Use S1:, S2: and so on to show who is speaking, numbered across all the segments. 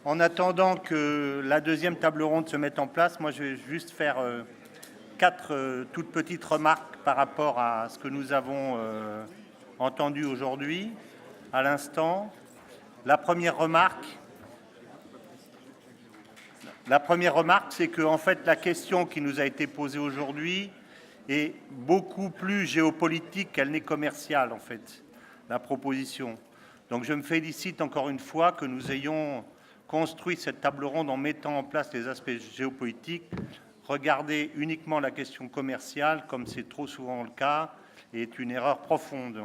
S1: En attendant que la deuxième table ronde se mette en place, moi je vais juste faire quatre toutes petites remarques par rapport à ce que nous avons entendu aujourd'hui, à l'instant. La première remarque, c'est que en fait, la question qui nous a été posée aujourd'hui est beaucoup plus géopolitique qu'elle n'est commerciale, en fait, la proposition. Donc je me félicite encore une fois que nous ayons construit cette table ronde en mettant en place les aspects géopolitiques. Regarder uniquement la question commerciale, comme c'est trop souvent le cas, est une erreur profonde.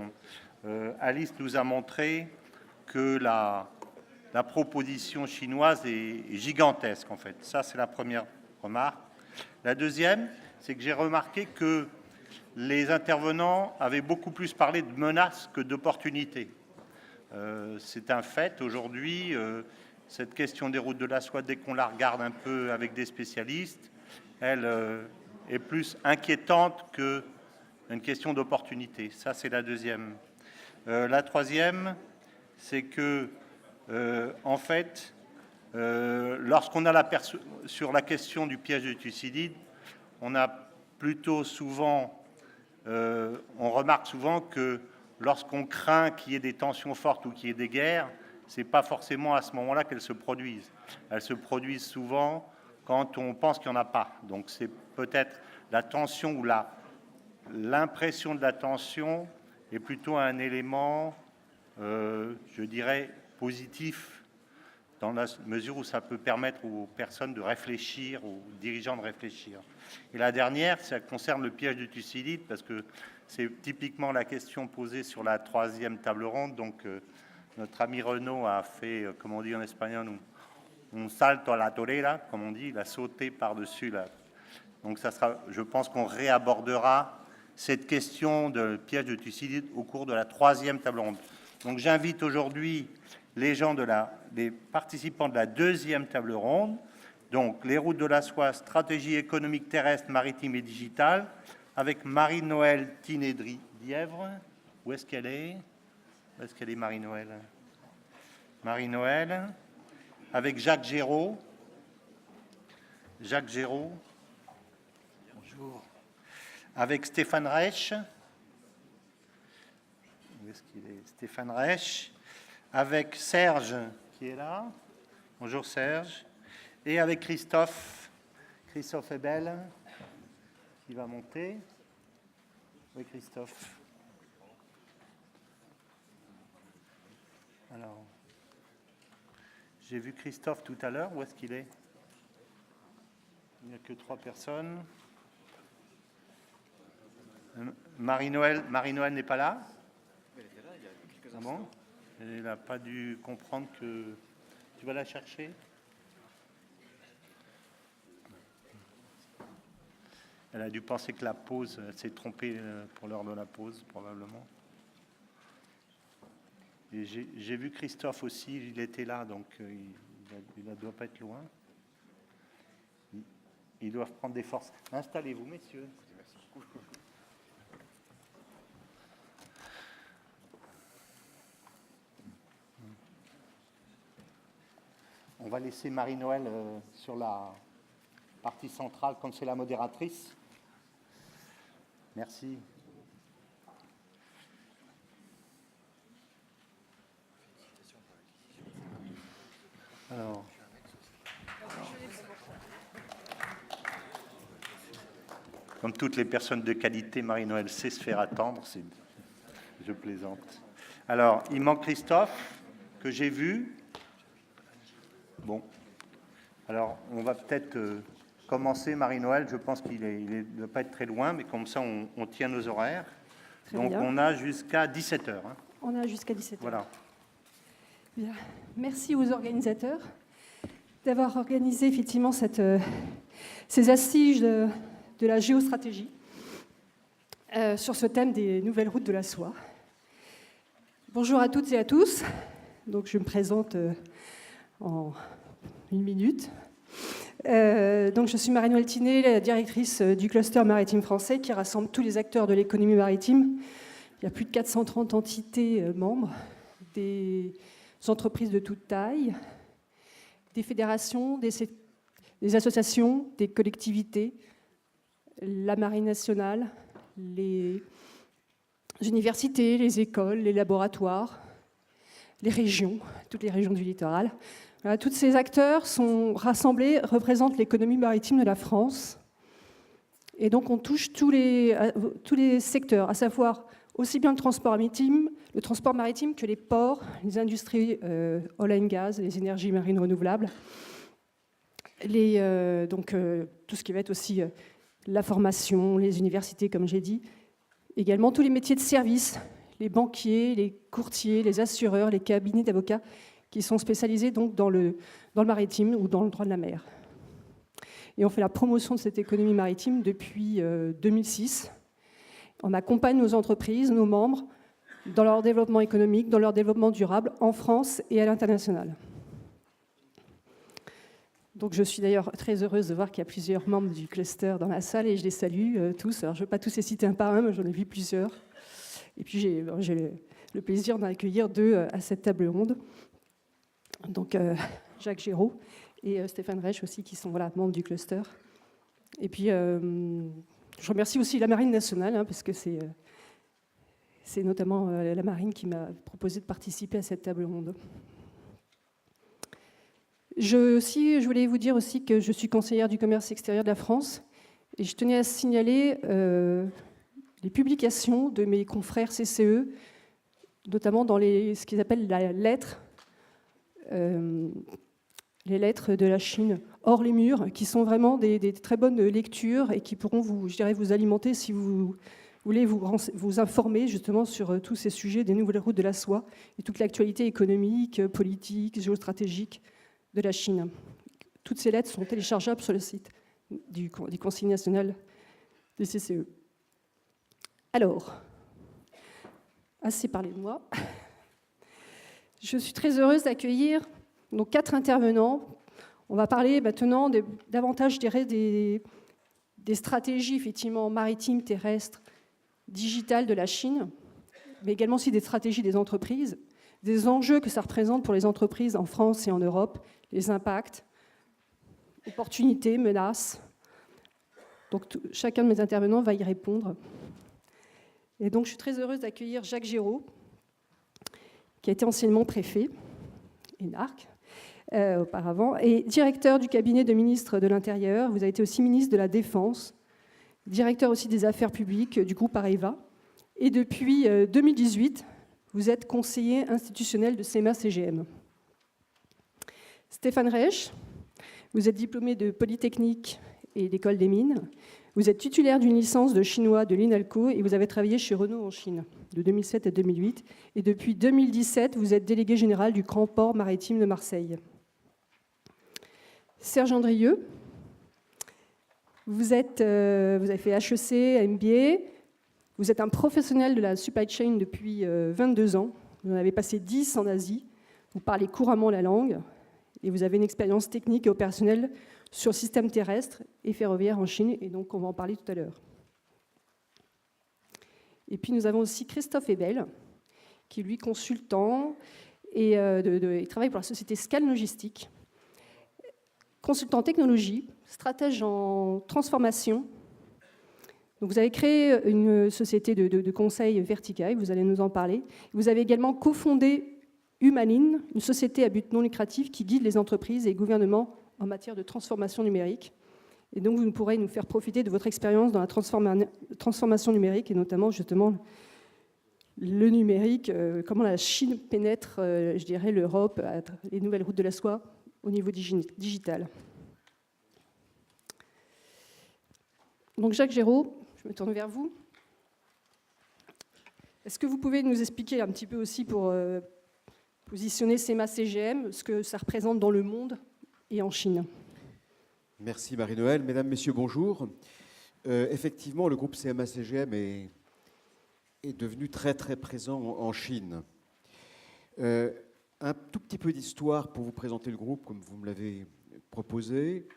S1: Alice nous a montré que la proposition chinoise est gigantesque, en fait. Ça, c'est la première remarque. La deuxième, c'est que j'ai remarqué que les intervenants avaient beaucoup plus parlé de menaces que d'opportunités. C'est un fait. Aujourd'hui, cette question des routes de la soie, dès qu'on la regarde un peu avec des spécialistes, elle est plus inquiétante qu'une question d'opportunité. Ça, c'est la deuxième. La troisième, c'est que, en fait, lorsqu'on a sur la question du piège de Thucydide, on a plutôt souvent, on remarque souvent que lorsqu'on craint qu'il y ait des tensions fortes ou qu'il y ait des guerres, c'est pas forcément à ce moment-là qu'elles se produisent. Elles se produisent souvent quand on pense qu'il n'y en a pas. Donc c'est peut-être la tension ou l'impression de la tension est plutôt un élément, je dirais, positif, dans la mesure où ça peut permettre aux personnes de réfléchir, aux dirigeants de réfléchir. Et la dernière, ça concerne le piège du Thucydide, parce que c'est typiquement la question posée sur la troisième table ronde. Donc notre ami Renaud a fait, comme on dit en espagnol, un salto a la torera, comme on dit, il a sauté par-dessus. Donc ça sera, je pense qu'on réabordera cette question de piège de Thucydide au cours de la troisième table ronde. Donc j'invite aujourd'hui les participants de la deuxième table ronde, donc les routes de la soie, stratégie économique terrestre, maritime et digitale, avec Marie-Noëlle Tinédri-Dièvre. Où est-ce qu'elle est? Où est-ce qu'elle est, Marie-Noëlle? Marie-Noëlle, avec Jacques Géraud. Jacques Géraud. Bonjour. Avec Stéphane Reich. Où est-ce qu'il est? Stéphane Reich. Avec Serge, qui est là. Bonjour Serge. Et avec Christophe Hebel, qui va monter. Oui, Christophe. Alors, j'ai vu Christophe tout à l'heure. Où est-ce qu'il est? Il n'y a que 3 personnes. Marie-Noëlle n'est pas là? Ah bon? Elle n'a pas dû comprendre que... Tu vas la chercher? Elle a dû penser que la pause, elle s'est trompée pour l'heure de la pause, probablement. Et j'ai vu Christophe aussi, il était là, donc il ne doit pas être loin. Ils doivent prendre des forces. Installez-vous, messieurs. Merci beaucoup. On va laisser Marie-Noëlle sur la partie centrale, comme c'est la modératrice. Merci. Alors, comme toutes les personnes de qualité, Marie-Noëlle sait se faire attendre. Je plaisante. Alors, il manque Christophe, que j'ai vu. Bon. Alors, on va peut-être commencer, Marie-Noëlle. Je pense qu'il ne doit pas être très loin, mais comme ça, on tient nos horaires. Très Donc, bien. On a jusqu'à 17h. Hein.
S2: On a jusqu'à 17h.
S1: Voilà.
S2: Bien. Merci aux organisateurs d'avoir organisé effectivement ces assises de la géostratégie sur ce thème des nouvelles routes de la soie. Bonjour à toutes et à tous. Donc, je me présente en 1 minute. Donc, je suis Marie-Noëlle Tiné, la directrice du cluster maritime français qui rassemble tous les acteurs de l'économie maritime. Il y a plus de 430 entités membres, des entreprises de toute taille, des fédérations, des associations, des collectivités, la Marine nationale, les universités, les écoles, les laboratoires, les régions, toutes les régions du littoral. Voilà, tous ces acteurs sont rassemblés, représentent l'économie maritime de la France. Et donc on touche tous les secteurs, à savoir aussi bien le transport maritime que les ports, les industries oil and gas, les énergies marines renouvelables, tout ce qui va être aussi la formation, les universités, comme j'ai dit, également tous les métiers de service, les banquiers, les courtiers, les assureurs, les cabinets d'avocats qui sont spécialisés donc dans le maritime ou dans le droit de la mer. Et on fait la promotion de cette économie maritime depuis 2006. On accompagne nos entreprises, nos membres, dans leur développement économique, dans leur développement durable, en France et à l'international. Donc je suis d'ailleurs très heureuse de voir qu'il y a plusieurs membres du cluster dans la salle et je les salue tous. Alors je ne vais pas tous les citer un par un, mais j'en ai vu plusieurs. Et puis j'ai le plaisir d'en accueillir 2 à cette table ronde. Donc Jacques Géraud et Stéphane Reich aussi, qui sont membres du cluster. Et puis je remercie aussi la Marine nationale, parce que c'est notamment la Marine qui m'a proposé de participer à cette table ronde. Je voulais vous dire aussi que je suis conseillère du commerce extérieur de la France et je tenais à signaler les publications de mes confrères CCE, notamment dans ce qu'ils appellent les lettres de la Chine hors les murs, qui sont vraiment des très bonnes lectures et qui pourront vous alimenter si vous voulez vous informer justement sur tous ces sujets des nouvelles routes de la soie et toute l'actualité économique, politique, géostratégique de la Chine. Toutes ces lettres sont téléchargeables sur le site du Conseil national des CCE. Alors, assez parlé de moi. Je suis très heureuse d'accueillir 4 intervenants. On va parler maintenant davantage, je dirais, des stratégies effectivement maritimes, terrestres, digitales de la Chine, mais également aussi des stratégies des entreprises, des enjeux que ça représente pour les entreprises en France et en Europe, les impacts, opportunités, menaces. Donc chacun de mes intervenants va y répondre. Et donc je suis très heureuse d'accueillir Jacques Géraud, qui a été anciennement préfet, énarque, auparavant, et directeur du cabinet de ministre de l'Intérieur. Vous avez été aussi ministre de la Défense, directeur aussi des affaires publiques du groupe Areva. Et depuis 2018, vous êtes conseiller institutionnel de CEMA-CGM. Stéphane Reich, vous êtes diplômé de Polytechnique et d'École des Mines. Vous êtes titulaire d'une licence de chinois de l'INALCO et vous avez travaillé chez Renault en Chine de 2007 à 2008. Et depuis 2017, vous êtes délégué général du Grand Port Maritime de Marseille. Serge Andrieux, vous avez fait HEC, MBA. Vous êtes un professionnel de la supply chain depuis 22 ans. Vous en avez passé 10 en Asie. Vous parlez couramment la langue. Et vous avez une expérience technique et opérationnelle sur le système terrestre et ferroviaire en Chine. Et donc, on va en parler tout à l'heure. Et puis, nous avons aussi Christophe Ebel, qui est, lui, consultant et il travaille pour la société Scale Logistique. Consultant en technologie, stratège en transformation. Donc, vous avez créé une société de conseil Verticae, vous allez nous en parler. Vous avez également cofondé Humaline, une société à but non lucratif qui guide les entreprises et les gouvernements en matière de transformation numérique. Et donc, vous pourrez nous faire profiter de votre expérience dans la transformation numérique et notamment, justement, le numérique, comment la Chine pénètre, je dirais, l'Europe, les nouvelles routes de la soie au niveau digital. Donc, Jacques Géraud, je me tourne vers vous. Est-ce que vous pouvez nous expliquer un petit peu aussi pour positionner CEMA-CGM, ce que ça représente dans le monde et en Chine?
S3: Merci Marie-Noëlle. Mesdames, Messieurs, bonjour. Effectivement, le groupe CEMA-CGM est devenu très très présent en Chine. Un tout petit peu d'histoire pour vous présenter le groupe, comme vous me l'avez proposé.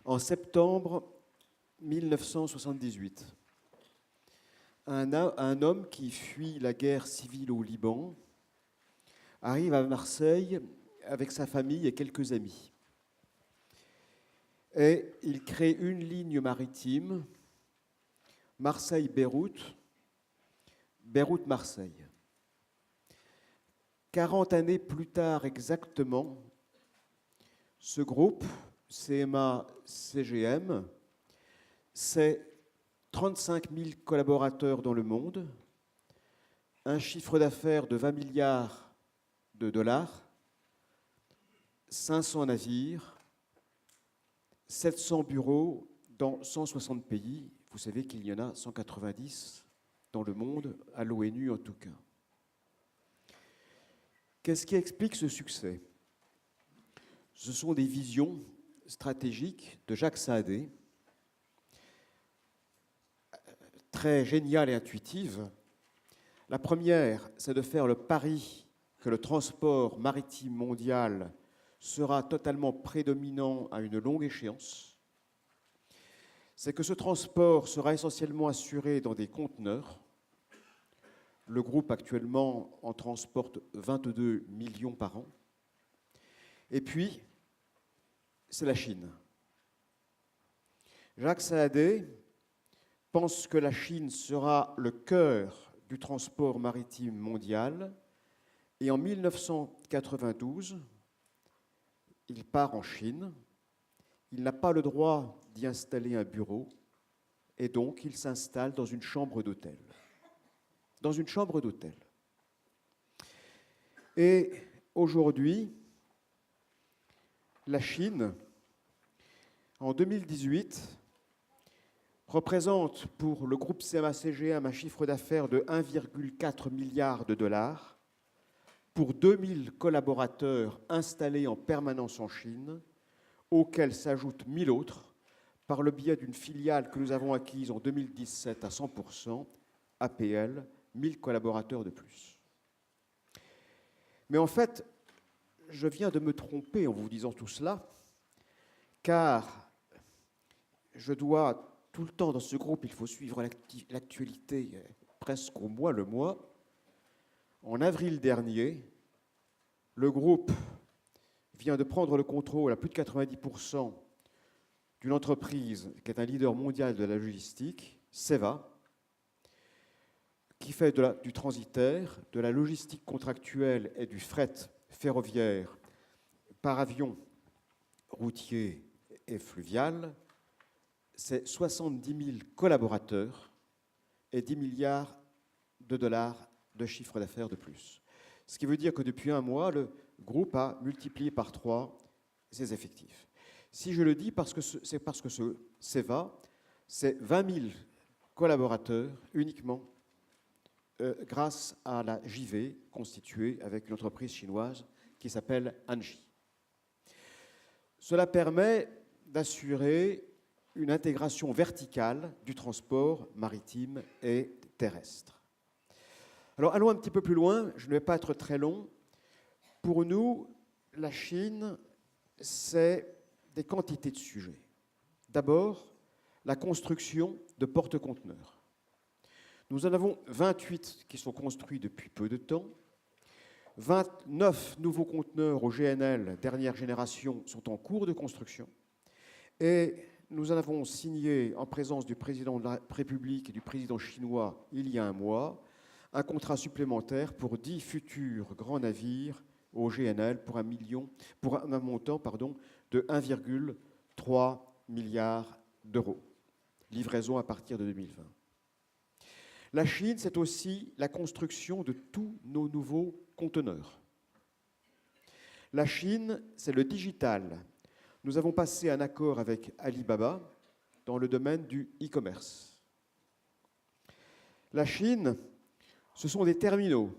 S3: En septembre 1978, un homme qui fuit la guerre civile au Liban arrive à Marseille avec sa famille et quelques amis. Et il crée une ligne maritime, Marseille-Beyrouth, Beyrouth-Marseille. 40 années plus tard exactement, ce groupe, CMA-CGM, c'est 35 000 collaborateurs dans le monde, un chiffre d'affaires de 20 milliards de dollars, 500 navires, 700 bureaux dans 160 pays. Vous savez qu'il y en a 190 dans le monde, à l'ONU en tout cas. Qu'est-ce qui explique ce succès? Ce sont des visions stratégiques de Jacques Saadé, très géniales et intuitives. La première, c'est de faire le pari que le transport maritime mondial sera totalement prédominant à une longue échéance. C'est que ce transport sera essentiellement assuré dans des conteneurs. Le groupe actuellement en transporte 22 millions par an. Et puis, c'est la Chine. Jacques Saadé pense que la Chine sera le cœur du transport maritime mondial. Et en 1992, il part en Chine. Il n'a pas le droit d'y installer un bureau. Et donc, il s'installe dans une chambre d'hôtel. Dans une chambre d'hôtel. Et aujourd'hui, la Chine, en 2018, représente pour le groupe CMA-CGM un chiffre d'affaires de 1,4 milliard de dollars pour 2000 collaborateurs installés en permanence en Chine, auxquels s'ajoutent 1000 autres par le biais d'une filiale que nous avons acquise en 2017 à 100%, APL, 1000 collaborateurs de plus. Mais en fait, je viens de me tromper en vous disant tout cela, car je dois tout le temps dans ce groupe, il faut suivre l'actualité presque au mois le mois. En avril dernier, le groupe vient de prendre le contrôle à plus de 90% d'une entreprise qui est un leader mondial de la logistique, CEVA, qui fait du transitaire, de la logistique contractuelle et du fret ferroviaire par avion, routier et fluvial. C'est 70 000 collaborateurs et 10 milliards de dollars de chiffre d'affaires de plus. Ce qui veut dire que depuis un mois, le groupe a multiplié par 3 ses effectifs. Si je le dis, c'est parce que ce CEVA, c'est 20 000 collaborateurs uniquement grâce à la JV constituée avec une entreprise chinoise qui s'appelle Anji. Cela permet d'assurer une intégration verticale du transport maritime et terrestre. Alors allons un petit peu plus loin, je ne vais pas être très long. Pour nous, la Chine, c'est des quantités de sujets. D'abord, la construction de porte-conteneurs. Nous en avons 28 qui sont construits depuis peu de temps. 29 nouveaux conteneurs au GNL dernière génération sont en cours de construction. Et nous en avons signé, en présence du président de la République et du président chinois il y a un mois, un contrat supplémentaire pour 10 futurs grands navires au GNL pour un montant de 1,3 milliard d'euros. Livraison à partir de 2020. La Chine, c'est aussi la construction de tous nos nouveaux conteneurs. La Chine, c'est le digital. Nous avons passé un accord avec Alibaba dans le domaine du e-commerce. La Chine, ce sont des terminaux.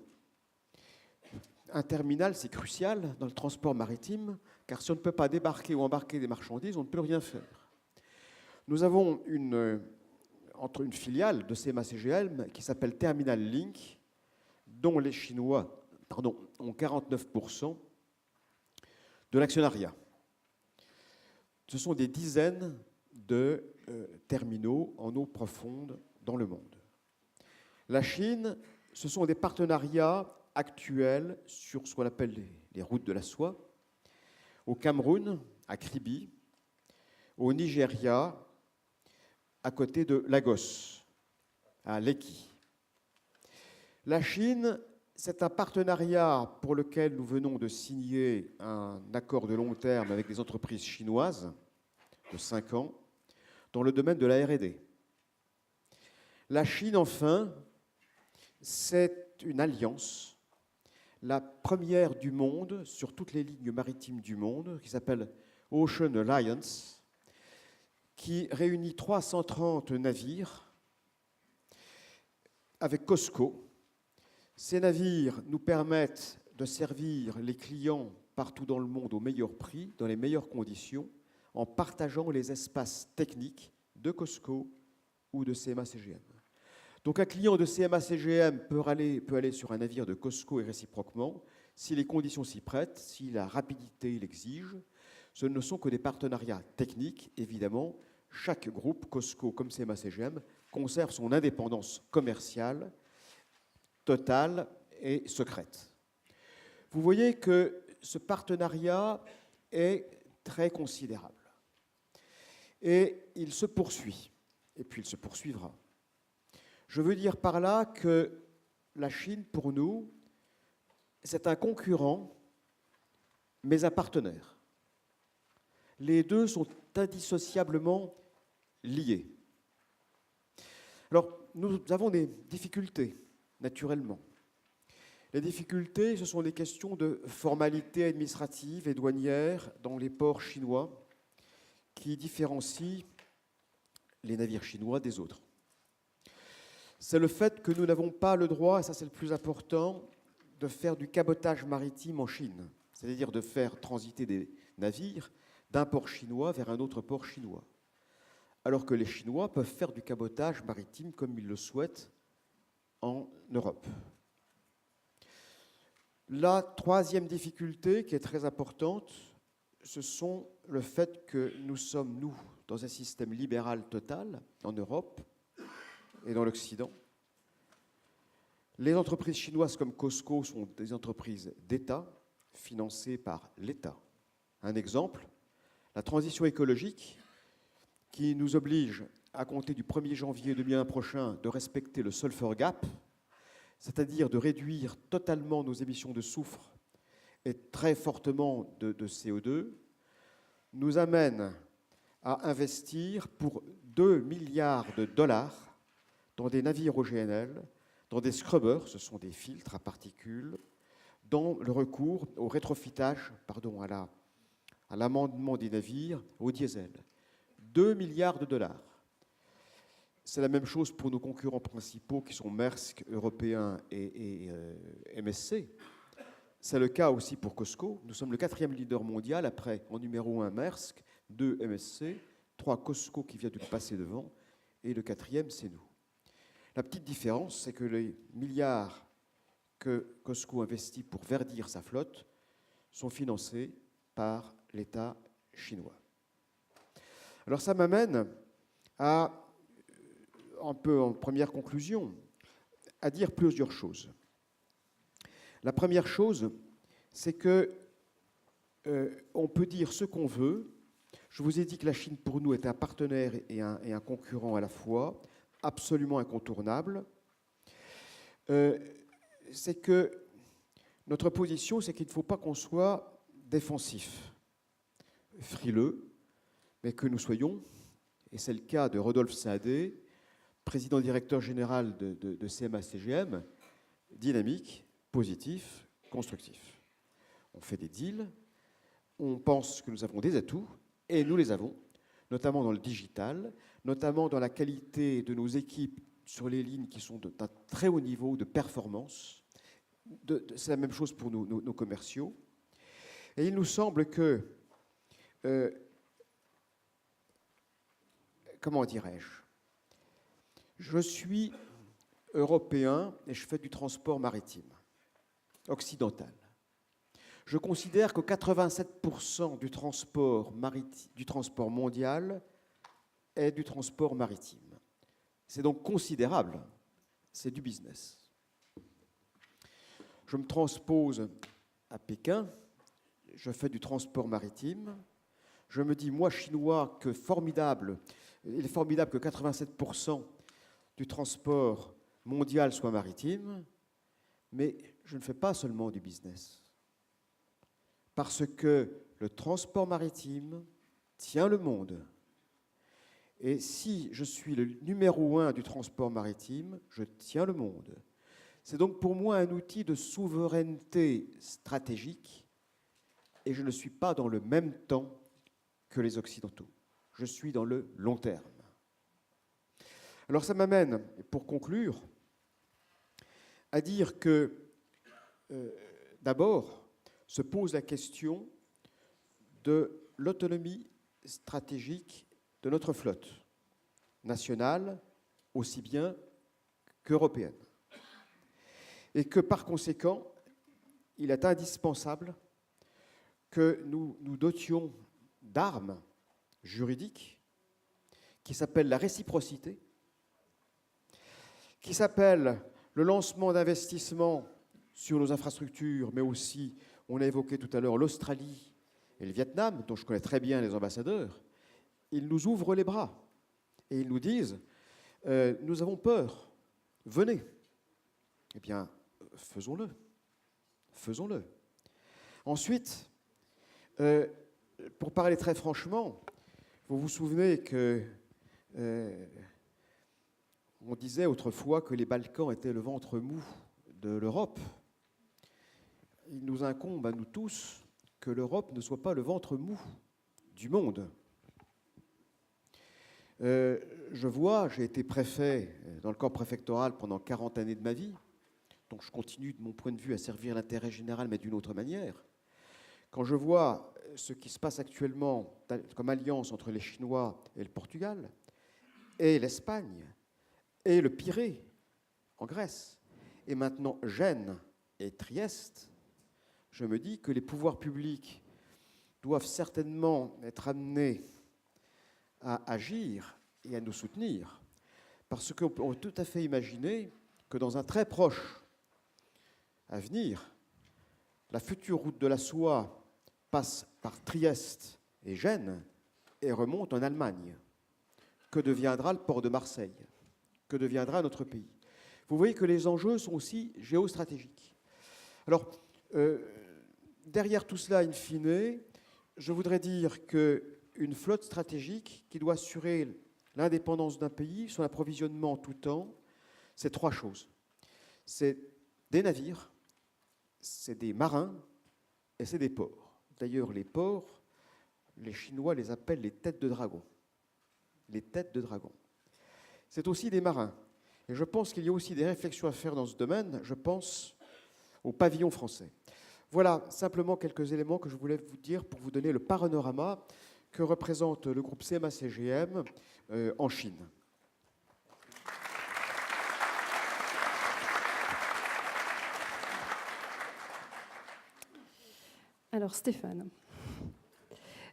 S3: Un terminal, c'est crucial dans le transport maritime, car si on ne peut pas débarquer ou embarquer des marchandises, on ne peut rien faire. Nous avons une filiale de CMA-CGM qui s'appelle Terminal Link, dont les Chinois ont 49% de l'actionnariat. Ce sont des dizaines de terminaux en eau profonde dans le monde. La Chine, ce sont des partenariats actuels sur ce qu'on appelle les routes de la soie, au Cameroun, à Kribi, au Nigeria, à côté de Lagos, à Lekki. La Chine, c'est un partenariat pour lequel nous venons de signer un accord de long terme avec des entreprises chinoises de 5 ans dans le domaine de la R&D. La Chine, enfin, c'est une alliance, la première du monde sur toutes les lignes maritimes du monde, qui s'appelle Ocean Alliance, qui réunit 330 navires avec COSCO. Ces navires nous permettent de servir les clients partout dans le monde au meilleur prix, dans les meilleures conditions, en partageant les espaces techniques de COSCO ou de CMA-CGM. Donc un client de CMA-CGM peut aller sur un navire de COSCO et réciproquement, si les conditions s'y prêtent, si la rapidité l'exige. Ce ne sont que des partenariats techniques, évidemment. Chaque groupe, COSCO comme CMA-CGM, conserve son indépendance commerciale, totale et secrète. Vous voyez que ce partenariat est très considérable. Et il se poursuit, et puis il se poursuivra. Je veux dire par là que la Chine, pour nous, c'est un concurrent, mais un partenaire. Les deux sont indissociablement liés. Alors, nous avons des difficultés, naturellement. Les difficultés, ce sont des questions de formalités administratives et douanières dans les ports chinois qui différencient les navires chinois des autres. C'est le fait que nous n'avons pas le droit, et ça c'est le plus important, de faire du cabotage maritime en Chine, c'est-à-dire de faire transiter des navires d'un port chinois vers un autre port chinois, alors que les Chinois peuvent faire du cabotage maritime comme ils le souhaitent en Europe. La troisième difficulté, qui est très importante, ce sont le fait que nous sommes, nous, dans un système libéral total en Europe et dans l'Occident. Les entreprises chinoises comme COSCO sont des entreprises d'État, financées par l'État. Un exemple, la transition écologique, qui nous oblige, à compter du 1er janvier 2001 prochain, de respecter le sulfur gap, c'est-à-dire de réduire totalement nos émissions de soufre et très fortement de CO2, nous amène à investir pour 2 milliards de dollars dans des navires au GNL, dans des scrubbers, ce sont des filtres à particules, dans le recours au rétrofitage, à l'amendement des navires au diesel. 2 milliards de dollars. C'est la même chose pour nos concurrents principaux qui sont Maersk, Européen et MSC. C'est le cas aussi pour COSCO. Nous sommes le 4e leader mondial, après en numéro 1 Maersk, 2 MSC, 3 COSCO qui vient de passer devant, et le 4e c'est nous. La petite différence, c'est que les milliards que COSCO investit pour verdir sa flotte sont financés par l'État chinois. Alors ça m'amène à, un peu en première conclusion, à dire plusieurs choses. La première chose, c'est que on peut dire ce qu'on veut. Je vous ai dit que la Chine, pour nous, est un partenaire et un concurrent à la fois, absolument incontournable. C'est que notre position, c'est qu'il ne faut pas qu'on soit défensif, frileux, mais que nous soyons, et c'est le cas de Rodolphe Saadé, président directeur général de CMA-CGM, dynamique, positif, constructif. On fait des deals, on pense que nous avons des atouts, et nous les avons, notamment dans le digital, notamment dans la qualité de nos équipes sur les lignes qui sont d'un très haut niveau de performance. C'est la même chose pour nos commerciaux. Et il nous semble que, comment dirais-je, je suis européen et je fais du transport maritime, occidental. Je considère que 87% du transport mondial est du transport maritime. C'est donc considérable, c'est du business. Je me transpose à Pékin, je fais du transport maritime. Je me dis, moi, Chinois, il est formidable que 87% du transport mondial soit maritime, mais je ne fais pas seulement du business. Parce que le transport maritime tient le monde. Et si je suis le numéro 1 du transport maritime, je tiens le monde. C'est donc pour moi un outil de souveraineté stratégique et je ne suis pas dans le même temps que les Occidentaux. Je suis dans le long terme. Alors ça m'amène, pour conclure, à dire que d'abord se pose la question de l'autonomie stratégique de notre flotte nationale aussi bien qu'européenne. Et que par conséquent, il est indispensable que nous nous dotions d'armes juridiques qui s'appellent la réciprocité, qui s'appellent le lancement d'investissements sur nos infrastructures, mais aussi, on a évoqué tout à l'heure l'Australie et le Vietnam, dont je connais très bien les ambassadeurs. Ils nous ouvrent les bras et ils nous disent nous avons peur, venez. Eh bien, faisons-le. Faisons-le. Ensuite, pour parler très franchement, vous vous souvenez que on disait autrefois que les Balkans étaient le ventre mou de l'Europe. Il nous incombe à nous tous que l'Europe ne soit pas le ventre mou du monde. Je vois, j'ai été préfet dans le corps préfectoral pendant 40 années de ma vie, donc je continue de mon point de vue à servir l'intérêt général, mais d'une autre manière. Quand je vois ce qui se passe actuellement comme alliance entre les Chinois et le Portugal, et l'Espagne, et le Pirée en Grèce, et maintenant Gênes et Trieste, je me dis que les pouvoirs publics doivent certainement être amenés à agir et à nous soutenir, parce qu'on peut tout à fait imaginer que dans un très proche avenir, la future route de la soie passe par Trieste et Gênes et remonte en Allemagne. Que deviendra le port de Marseille? Que deviendra notre pays? Vous voyez que les enjeux sont aussi géostratégiques. Alors, derrière tout cela, in fine, je voudrais dire qu'une flotte stratégique qui doit assurer l'indépendance d'un pays, son approvisionnement en tout temps, c'est trois choses. C'est des navires, c'est des marins et c'est des ports. D'ailleurs, les ports, les Chinois les appellent les têtes de dragon. Les têtes de dragon. C'est aussi des marins. Et je pense qu'il y a aussi des réflexions à faire dans ce domaine. Je pense au pavillon français. Voilà simplement quelques éléments que je voulais vous dire pour vous donner le panorama que représente le groupe CMA-CGM en Chine.
S2: Alors Stéphane,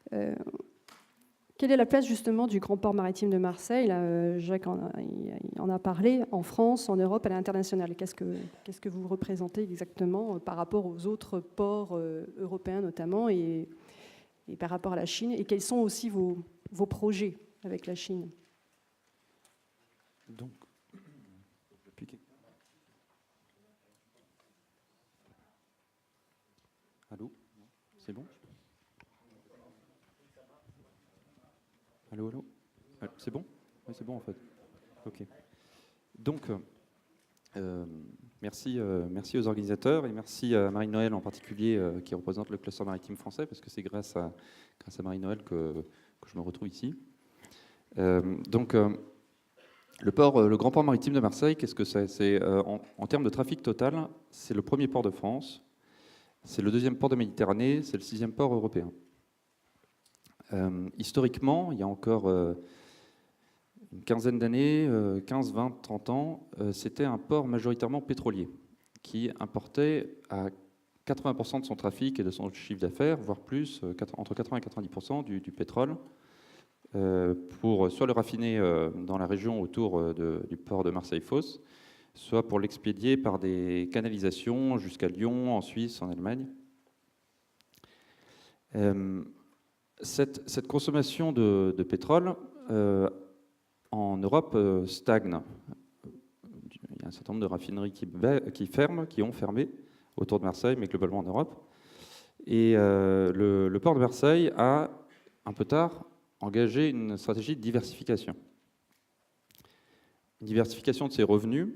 S2: quelle est la place justement du grand port maritime de Marseille? Là, Jacques en a parlé, en France, en Europe, à l'international. Qu'est-ce que vous représentez exactement par rapport aux autres ports européens notamment et par rapport à la Chine? Et quels sont aussi vos projets avec la Chine?
S4: Donc, allô? C'est bon? Allô, allô? C'est bon? Oui, c'est bon en fait. Ok. Donc, merci aux organisateurs et merci à Marie-Noëlle en particulier qui représente le cluster maritime français parce que c'est grâce à Marie-Noëlle que je me retrouve ici. Donc, le grand port maritime de Marseille, qu'est-ce que c'est? En termes de trafic total, c'est le premier port de France, c'est le deuxième port de Méditerranée, c'est le 6e port européen. Historiquement, il y a encore une quinzaine d'années, 15, 20, 30 ans, c'était un port majoritairement pétrolier qui importait à 80% de son trafic et de son chiffre d'affaires, voire plus, entre 80 et 90% du pétrole, pour soit le raffiner dans la région autour du port de Marseille-Fos, soit pour l'expédier par des canalisations jusqu'à Lyon, en Suisse, en Allemagne. Cette consommation de pétrole en Europe stagne. Il y a un certain nombre de raffineries qui ont fermé autour de Marseille, mais globalement en Europe. Et le port de Marseille a, un peu tard, engagé une stratégie de diversification. Une diversification de ses revenus,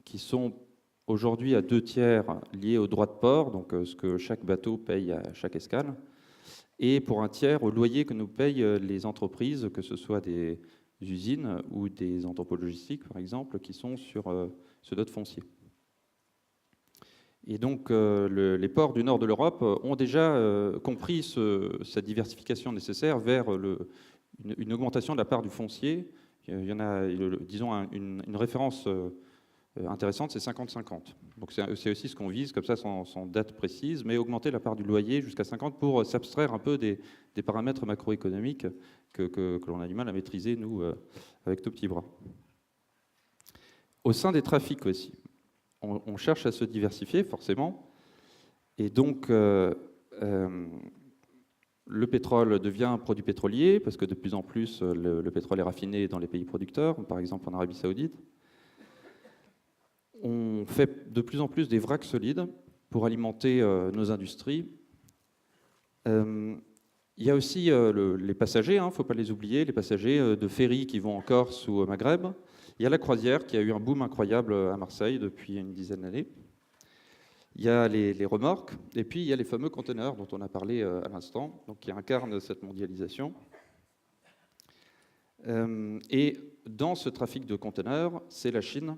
S4: qui sont aujourd'hui à 2/3 liés aux droits de port, donc ce que chaque bateau paye à chaque escale, et pour 1/3 au loyer que nous payent les entreprises, que ce soit des usines ou des entrepôts logistiques, par exemple, qui sont sur notre foncier. Et donc, les ports du nord de l'Europe ont déjà compris cette diversification nécessaire vers une augmentation de la part du foncier. Il y en a, disons, une référence intéressante, c'est 50-50. Donc, c'est aussi ce qu'on vise, comme ça, sans date précise, mais augmenter la part du loyer jusqu'à 50 pour s'abstraire un peu des paramètres macroéconomiques que l'on a du mal à maîtriser, nous, avec nos petits bras. Au sein des trafics aussi, on cherche à se diversifier, forcément. Et donc, le pétrole devient un produit pétrolier, parce que de plus en plus, le pétrole est raffiné dans les pays producteurs, par exemple en Arabie Saoudite. On fait de plus en plus des vracs solides pour alimenter nos industries. Il y a aussi les passagers, il ne faut pas les oublier, les passagers de ferries qui vont en Corse ou au Maghreb. Il y a la croisière qui a eu un boom incroyable à Marseille depuis une dizaine d'années. Il y a les remorques, et puis il y a les fameux conteneurs dont on a parlé à l'instant, donc qui incarnent cette mondialisation. Et dans ce trafic de conteneurs, c'est la Chine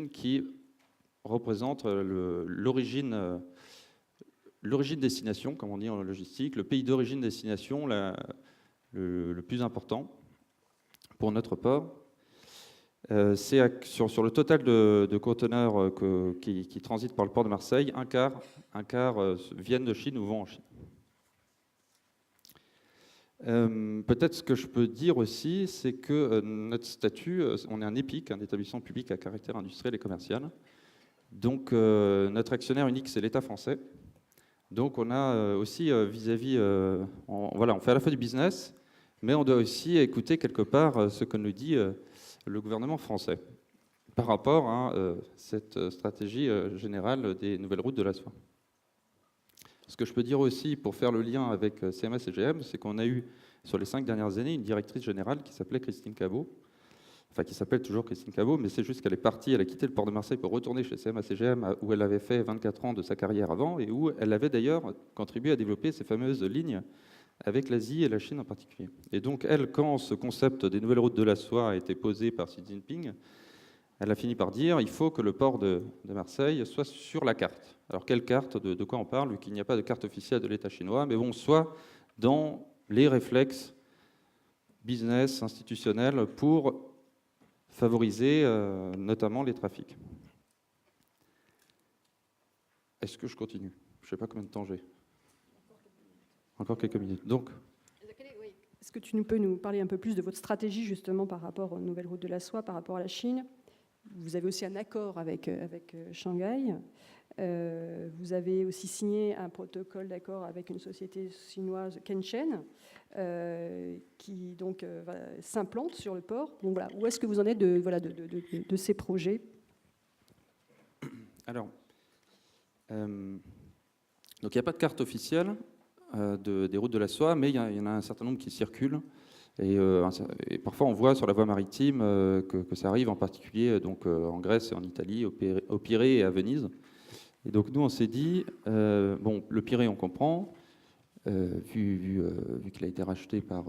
S4: qui représente l'origine-destination, comme on dit en logistique, le pays d'origine-destination le plus important pour notre port. C'est sur le total de conteneurs qui transitent par le port de Marseille, un quart viennent de Chine ou vont en Chine. Peut-être ce que je peux dire aussi, c'est que notre statut, on est un EPIC, un établissement public à caractère industriel et commercial. Donc notre actionnaire unique, c'est l'État français. Donc on a aussi vis-à-vis, on fait à la fois du business, mais on doit aussi écouter quelque part ce que nous dit le gouvernement français par rapport à cette stratégie générale des nouvelles routes de la soie. Ce que je peux dire aussi, pour faire le lien avec CMA CGM, c'est qu'on a eu, sur les 5 dernières années, une directrice générale qui s'appelait Christine Cabot, enfin qui s'appelle toujours Christine Cabot, mais c'est juste qu'elle est partie, elle a quitté le port de Marseille pour retourner chez CMA CGM, où elle avait fait 24 ans de sa carrière avant, et où elle avait d'ailleurs contribué à développer ces fameuses lignes avec l'Asie et la Chine en particulier. Et donc elle, quand ce concept des nouvelles routes de la soie a été posé par Xi Jinping, elle a fini par dire il faut que le port de Marseille soit sur la carte. Alors quelle carte, de quoi on parle, vu qu'il n'y a pas de carte officielle de l'État chinois, mais bon, soit dans les réflexes business, institutionnels, pour favoriser notamment les trafics. Est-ce que je continue? Je ne sais pas combien de temps j'ai. Encore quelques minutes. Donc,
S2: est-ce que tu peux nous parler un peu plus de votre stratégie justement par rapport aux nouvelles routes de la soie, par rapport à la Chine? Vous avez aussi un accord avec Shanghai. Vous avez aussi signé un protocole d'accord avec une société chinoise, Kenshen, qui donc s'implante sur le port. Donc voilà, où est-ce que vous en êtes de ces projets?
S4: Alors, donc il n'y a pas de carte officielle des routes de la soie, mais il y en a un certain nombre qui circulent. Et parfois, on voit sur la voie maritime que ça arrive, en particulier donc, en Grèce et en Italie, au Pirée et à Venise. Et donc, nous, on s'est dit, bon, le Pirée, on comprend, vu qu'il a été racheté par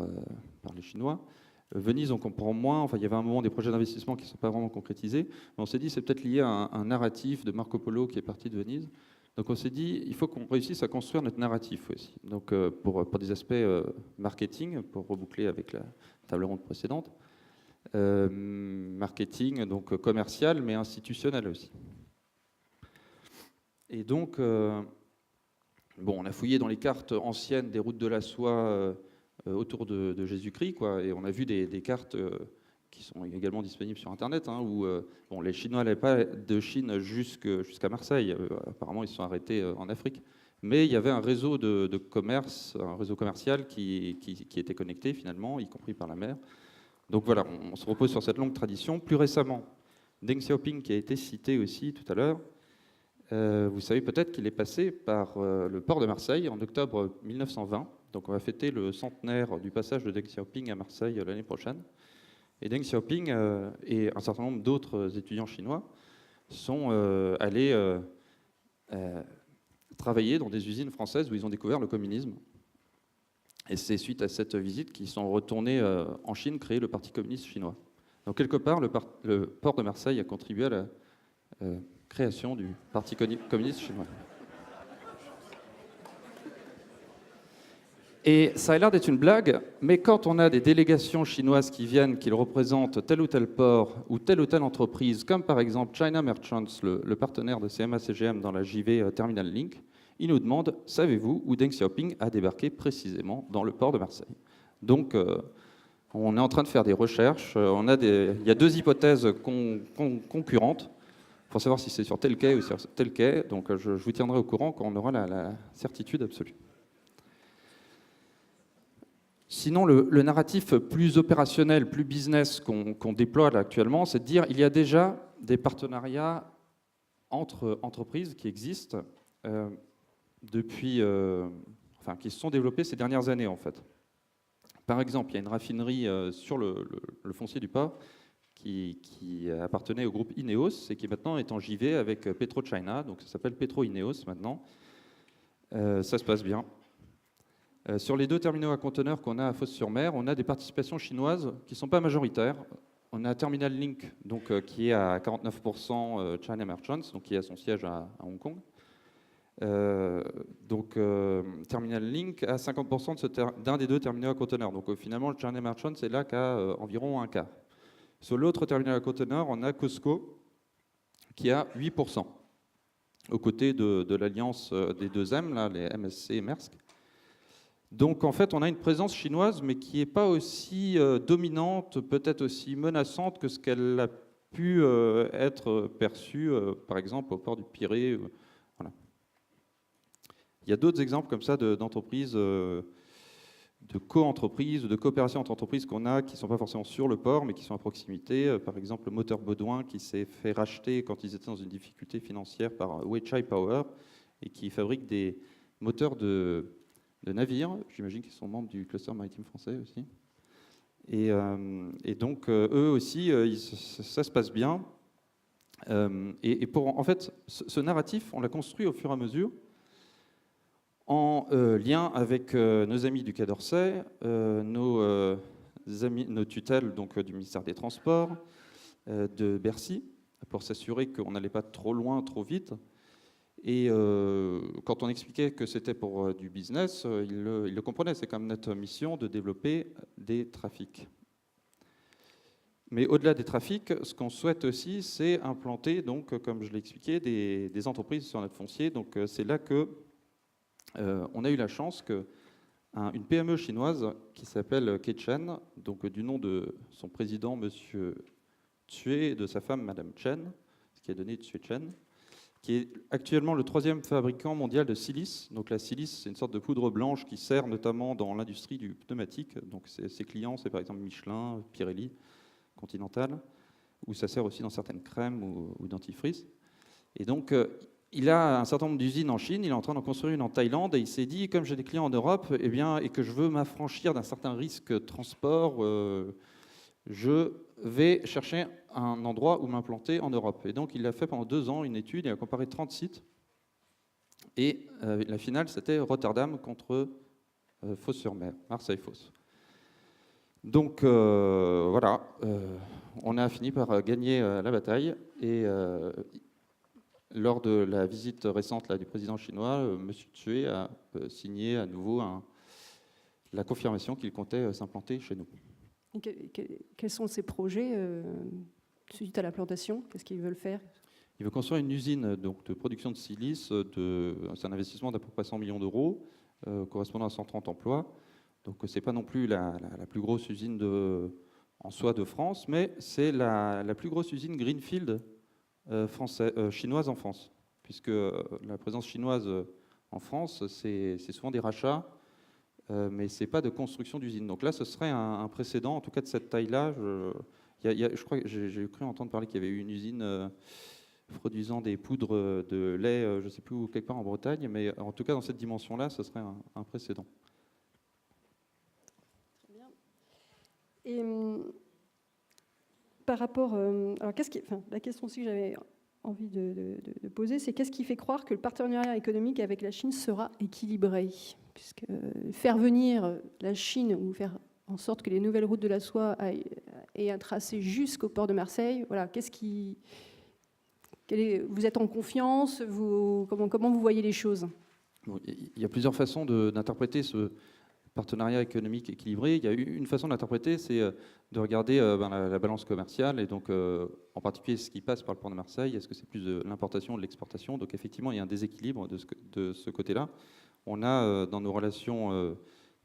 S4: les Chinois. Venise, on comprend moins. Enfin, il y avait un moment des projets d'investissement qui ne sont pas vraiment concrétisés. Mais on s'est dit, c'est peut-être lié à un narratif de Marco Polo qui est parti de Venise. Donc on s'est dit, il faut qu'on réussisse à construire notre narratif aussi. Donc pour des aspects marketing, pour reboucler avec la table ronde précédente, marketing, donc commercial, mais institutionnel aussi. Et donc, bon, on a fouillé dans les cartes anciennes des routes de la soie autour de Jésus-Christ, quoi, et on a vu des cartes qui sont également disponibles sur Internet, hein, où bon, les Chinois n'allaient pas de Chine jusqu'à Marseille. Apparemment, ils se sont arrêtés en Afrique. mais il y avait un réseau de commerce, un réseau commercial qui était connecté finalement, y compris par la mer. Donc voilà, on se repose sur cette longue tradition. Plus récemment, Deng Xiaoping, qui a été cité aussi tout à l'heure, vous savez peut-être qu'il est passé par le port de Marseille en octobre 1920. Donc on va fêter le centenaire du passage de Deng Xiaoping à Marseille l'année prochaine. Et Deng Xiaoping et un certain nombre d'autres étudiants chinois sont allés travailler dans des usines françaises où ils ont découvert le communisme. Et c'est suite à cette visite qu'ils sont retournés en Chine créer le Parti communiste chinois. Donc quelque part, le port de Marseille a contribué à la création du Parti communiste chinois. Et ça a l'air d'être une blague, mais quand on a des délégations chinoises qui viennent, qui représentent tel ou tel port ou telle entreprise, comme par exemple China Merchants, le partenaire de CMA-CGM dans la JV Terminal Link, ils nous demandent, savez-vous où Deng Xiaoping a débarqué précisément dans le port de Marseille? Donc on est en train de faire des recherches, il y a deux hypothèses concurrentes, pour savoir si c'est sur tel quai ou sur tel quai, donc je vous tiendrai au courant quand on aura la certitude absolue. Sinon, le narratif plus opérationnel, plus business qu'on déploie là, actuellement, c'est de dire qu'il y a déjà des partenariats entre entreprises qui existent qui se sont développés ces dernières années en fait. Par exemple, il y a une raffinerie sur le foncier du port qui appartenait au groupe Ineos et qui maintenant est en JV avec PetroChina, donc ça s'appelle Petro-Ineos maintenant. Ça se passe bien. Sur les deux terminaux à conteneurs qu'on a à Fos-sur-Mer, on a des participations chinoises qui ne sont pas majoritaires. On a Terminal Link, donc, qui est à 49% China Merchants, donc qui a son siège à Hong Kong. Terminal Link a 50% d'un des deux terminaux à conteneurs. Donc finalement, le China Merchants est là qu'à environ un quart. Sur l'autre terminal à conteneurs, on a Costco qui a 8%, aux côtés de l'alliance des deux M, là, les MSC et Maersk. Donc en fait, on a une présence chinoise, mais qui n'est pas aussi dominante, peut-être aussi menaçante que ce qu'elle a pu être perçue, par exemple, au port du Pirée. Voilà. Il y a d'autres exemples comme ça d'entreprises, de co-entreprises, de coopération entre entreprises qu'on a, qui ne sont pas forcément sur le port, mais qui sont à proximité. Par exemple, le moteur Baudouin, qui s'est fait racheter quand ils étaient dans une difficulté financière par Weichai Power, et qui fabrique des moteurs de navires, j'imagine qu'ils sont membres du cluster maritime français aussi. Et donc, eux aussi, ça se passe bien. En fait, ce narratif, on l'a construit au fur et à mesure, en lien avec nos amis du Quai d'Orsay, nos tutelles donc, du ministère des Transports, de Bercy, pour s'assurer qu'on n'allait pas trop loin, trop vite. Et quand on expliquait que c'était pour du business, ils le comprenaient. C'est comme notre mission de développer des trafics. Mais au-delà des trafics, ce qu'on souhaite aussi, c'est implanter, donc, comme je l'ai expliqué, des entreprises sur notre foncier. Donc c'est là que on a eu la chance qu'une PME chinoise qui s'appelle Kechen, donc du nom de son président, Monsieur Tsue, et de sa femme, Madame Chen, ce qui a donné Tsue Chen, qui est actuellement le 3e fabricant mondial de silice. Donc la silice, c'est une sorte de poudre blanche qui sert notamment dans l'industrie du pneumatique. Donc ses clients, c'est par exemple Michelin, Pirelli, Continental, où ça sert aussi dans certaines crèmes ou dentifrices. Et donc, il a un certain nombre d'usines en Chine, il est en train d'en construire une en Thaïlande, et il s'est dit, comme j'ai des clients en Europe, et que je veux m'affranchir d'un certain risque de transport, je vais chercher un endroit où m'implanter en Europe. Et donc, il a fait pendant 2 ans une étude, il a comparé 30 sites. Et la finale, c'était Rotterdam contre Fos-sur-Mer, Marseille-Fos. Donc, voilà, on a fini par gagner la bataille. Et lors de la visite récente là, du président chinois, M. Tsue a signé à nouveau la confirmation qu'il comptait s'implanter chez nous.
S2: Quels sont ces projets suite à la plantation? Qu'est-ce qu'ils veulent faire?
S4: Il veut construire une usine donc, de production de silice. C'est un investissement d'à peu près 100 millions d'euros, correspondant à 130 emplois. Donc ce n'est pas non plus la plus grosse usine en soi de France, mais c'est la plus grosse usine greenfield chinoise en France, puisque la présence chinoise En France, c'est souvent des rachats, mais ce n'est pas de construction d'usines. Donc là, ce serait un précédent, en tout cas de cette taille-là. Je crois que j'ai cru entendre parler qu'il y avait eu une usine produisant des poudres de lait, je ne sais plus où, quelque part en Bretagne, mais en tout cas, dans cette dimension-là, ce serait un précédent.
S2: Très bien. Et par rapport... alors, la question aussi que j'avais envie de poser, c'est qu'est-ce qui fait croire que le partenariat économique avec la Chine sera équilibré? Puisque faire venir la Chine ou faire en sorte que les nouvelles routes de la soie aient un tracé jusqu'au port de Marseille, voilà, vous êtes en confiance, comment vous voyez les choses?
S4: Bon, il y a plusieurs façons d'interpréter ce partenariat économique équilibré. Il y a une façon d'interpréter, c'est de regarder la balance commerciale, et donc en particulier ce qui passe par le port de Marseille. Est-ce que c'est plus de l'importation ou de l'exportation? Donc effectivement, il y a un déséquilibre de ce côté-là. On a dans nos relations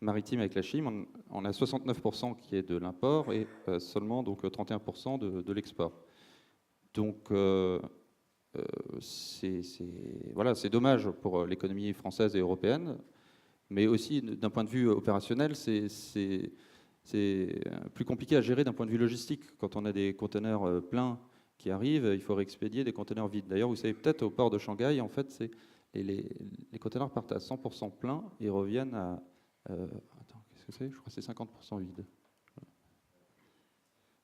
S4: maritimes avec la Chine, on a 69% qui est de l'import et seulement donc 31% de l'export. Donc c'est dommage pour l'économie française et européenne, mais aussi d'un point de vue opérationnel, c'est plus compliqué à gérer d'un point de vue logistique. Quand on a des conteneurs pleins qui arrivent, il faut réexpédier des conteneurs vides. D'ailleurs, vous savez peut-être au port de Shanghai, en fait, les conteneurs partent à 100% pleins et reviennent à... attends, qu'est-ce que c'est? Je crois que c'est 50% vide.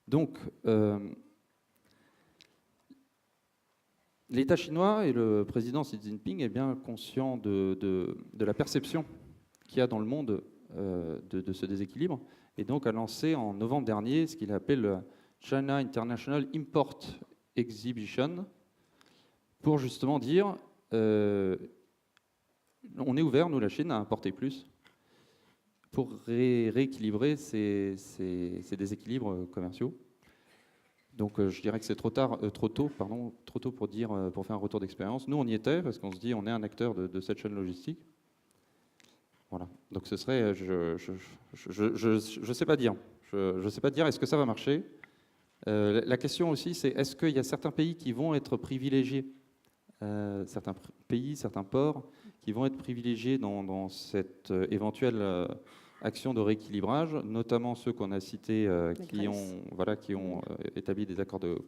S4: Donc, l'État chinois et le président Xi Jinping est bien conscient de la perception qu'il y a dans le monde de ce déséquilibre, et donc a lancé en novembre dernier ce qu'il appelle le China International Import Exhibition, pour justement dire on est ouvert, nous la Chine, à importer plus pour rééquilibrer ces déséquilibres commerciaux. Donc je dirais que c'est trop tôt pour faire un retour d'expérience. Nous on y était parce qu'on se dit on est un acteur de cette chaîne logistique. Voilà. Donc ce serait, je sais pas dire. Je sais pas dire est-ce que ça va marcher. La question aussi c'est est-ce qu'il y a certains pays qui vont être privilégiés, certains pays, certains ports qui vont être privilégiés dans cette éventuelle action de rééquilibrage, notamment ceux qu'on a cités qui ont établi des accords de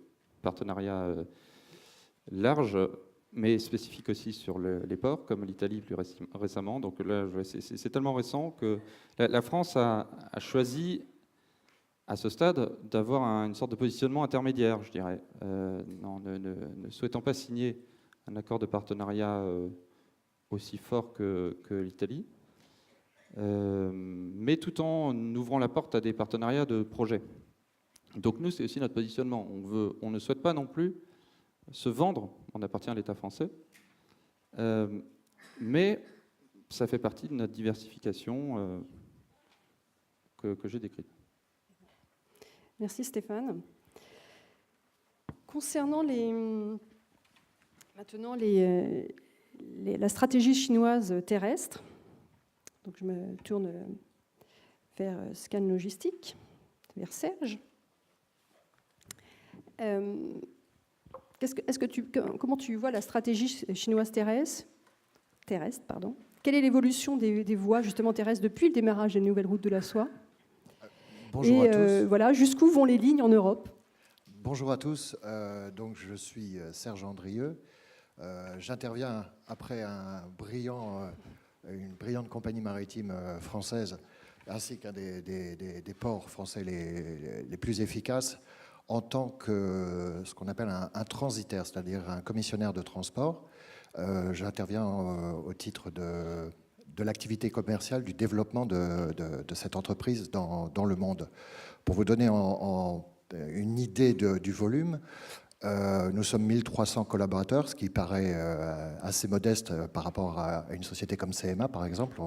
S4: partenariat larges, mais spécifiques aussi sur les ports, comme l'Italie plus récemment. Donc là, c'est tellement récent que la France a choisi, à ce stade, d'avoir une sorte de positionnement intermédiaire, je dirais, ne souhaitant pas signer un accord de partenariat aussi fort que l'Italie, mais tout en ouvrant la porte à des partenariats de projets. Donc nous, c'est aussi notre positionnement. On ne souhaite pas non plus se vendre, on appartient à l'État français, mais ça fait partie de notre diversification que j'ai décrite.
S2: Merci Stéphane. Concernant la stratégie chinoise terrestre, donc je me tourne vers Scan Logistique, vers Serge. Comment tu vois la stratégie chinoise terrestre, Quelle est l'évolution des voies justement terrestres depuis le démarrage des nouvelles routes de la soie?
S5: Bonjour à tous.
S2: Voilà, jusqu'où vont les lignes en Europe?
S5: Bonjour à tous. Donc je suis Serge Andrieux. J'interviens après une brillante compagnie maritime française, ainsi qu'un des ports français les plus efficaces, en tant que ce qu'on appelle un transitaire, c'est-à-dire un commissionnaire de transport. J'interviens au titre de l'activité commerciale, du développement de cette entreprise dans le monde. Pour vous donner une idée du volume, nous sommes 1300 collaborateurs, ce qui paraît assez modeste par rapport à une société comme CMA, par exemple.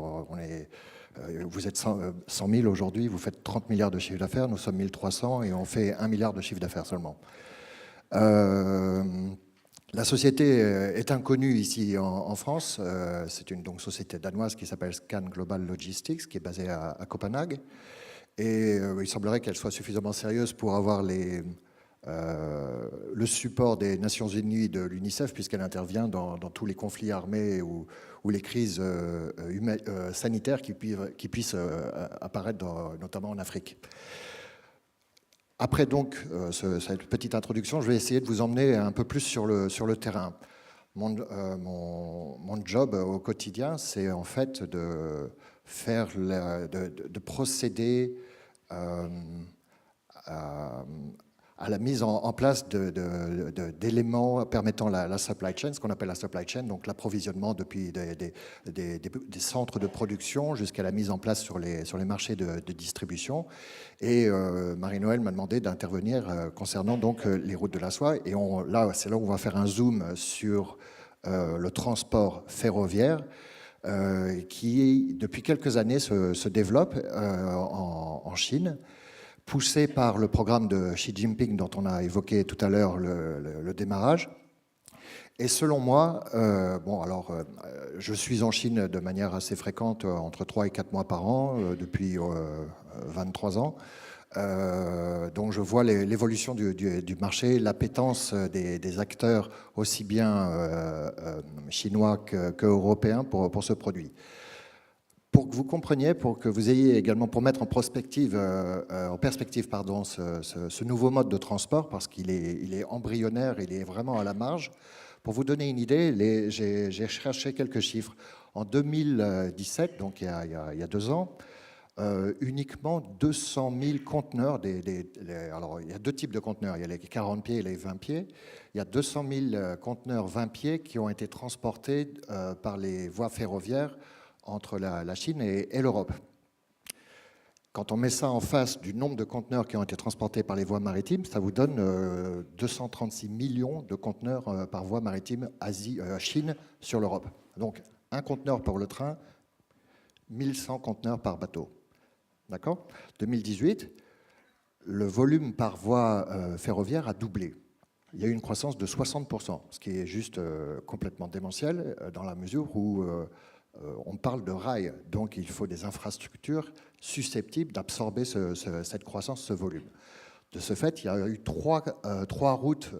S5: Vous êtes 100 000 aujourd'hui, vous faites 30 milliards de chiffre d'affaires, nous sommes 1300 et on fait 1 milliard de chiffre d'affaires seulement. La société est inconnue ici en France. C'est une société danoise qui s'appelle Scan Global Logistics, qui est basée à Copenhague. Et il semblerait qu'elle soit suffisamment sérieuse pour avoir les le support des Nations Unies, de l'UNICEF, puisqu'elle intervient dans tous les conflits armés ou les crises sanitaires qui puissent apparaître, notamment en Afrique. Après donc cette petite introduction, je vais essayer de vous emmener un peu plus sur le terrain. Mon job au quotidien, c'est en fait de procéder à la mise en place d'éléments permettant la supply chain, ce qu'on appelle la supply chain, donc l'approvisionnement depuis des centres de production jusqu'à la mise en place sur les marchés de distribution. Et Marie-Noëlle m'a demandé d'intervenir concernant donc les routes de la soie. Et c'est là où on va faire un zoom sur le transport ferroviaire qui, depuis quelques années, se développe en Chine, poussé par le programme de Xi Jinping dont on a évoqué tout à l'heure le démarrage. Et selon moi, je suis en Chine de manière assez fréquente, entre 3 et 4 mois par an, depuis 23 ans. Donc je vois l'évolution du marché, l'appétence des acteurs aussi bien chinois qu'européens pour ce produit. Pour que vous compreniez, pour que vous ayez également, pour mettre en perspective ce nouveau mode de transport, parce qu'il est embryonnaire, il est vraiment à la marge. Pour vous donner une idée, j'ai cherché quelques chiffres. En 2017, donc il y a 2 ans, uniquement 200 000 conteneurs, alors il y a 2 types de conteneurs, il y a les 40 pieds et les 20 pieds. Il y a 200 000 conteneurs 20 pieds qui ont été transportés par les voies ferroviaires entre la Chine et l'Europe. Quand on met ça en face du nombre de conteneurs qui ont été transportés par les voies maritimes, ça vous donne 236 millions de conteneurs par voie maritime Chine sur l'Europe. Donc un conteneur pour le train, 1100 conteneurs par bateau. D'accord ? 2018, le volume par voie ferroviaire a doublé. Il y a eu une croissance de 60%, ce qui est juste complètement démentiel dans la mesure où on parle de rails, donc il faut des infrastructures susceptibles d'absorber cette croissance, ce volume. De ce fait, il y a eu trois routes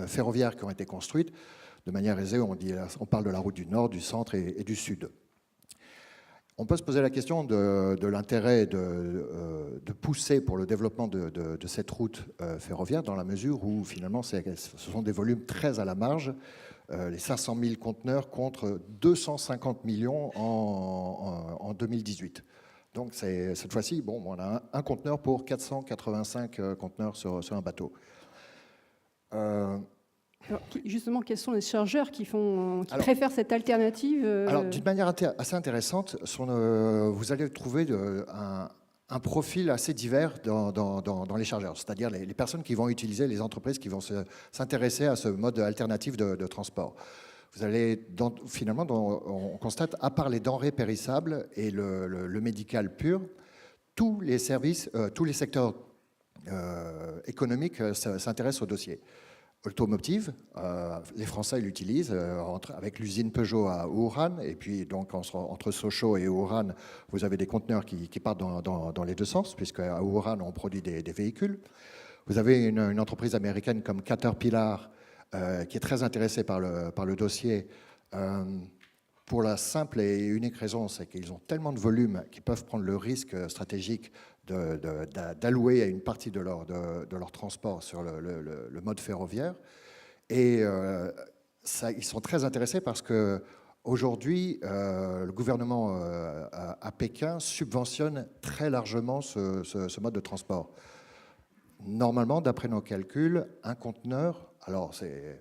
S5: ferroviaires qui ont été construites. De manière aisée, on parle de la route du Nord, du Centre et du Sud. On peut se poser la question de l'intérêt de pousser pour le développement de cette route ferroviaire, dans la mesure où finalement ce sont des volumes très à la marge. Les 500 000 conteneurs contre 250 millions en 2018. Donc cette fois-ci, on a un conteneur pour 485 conteneurs sur un bateau.
S2: Alors, justement, quels sont les chargeurs qui préfèrent cette alternative
S5: Alors, d'une manière assez intéressante, vous allez trouver un profil assez divers dans les chargeurs, c'est-à-dire les personnes qui vont utiliser, les entreprises qui vont s'intéresser à ce mode alternatif de transport. Vous allez, finalement, on constate, à part les denrées périssables et le médical pur, tous les services, tous les secteurs économiques s'intéressent au dossier. Automotive, les Français l'utilisent avec l'usine Peugeot à Wuhan, et puis donc entre Sochaux et Wuhan, vous avez des conteneurs qui partent dans les deux sens, puisqu'à Wuhan on produit des véhicules. Vous avez une entreprise américaine comme Caterpillar qui est très intéressée par le dossier pour la simple et unique raison, c'est qu'ils ont tellement de volume qu'ils peuvent prendre le risque stratégique d'allouer à une partie de leur transport sur le mode ferroviaire. Et ils sont très intéressés parce qu'aujourd'hui, le gouvernement à Pékin subventionne très largement ce mode de transport. Normalement, d'après nos calculs, un conteneur, alors c'est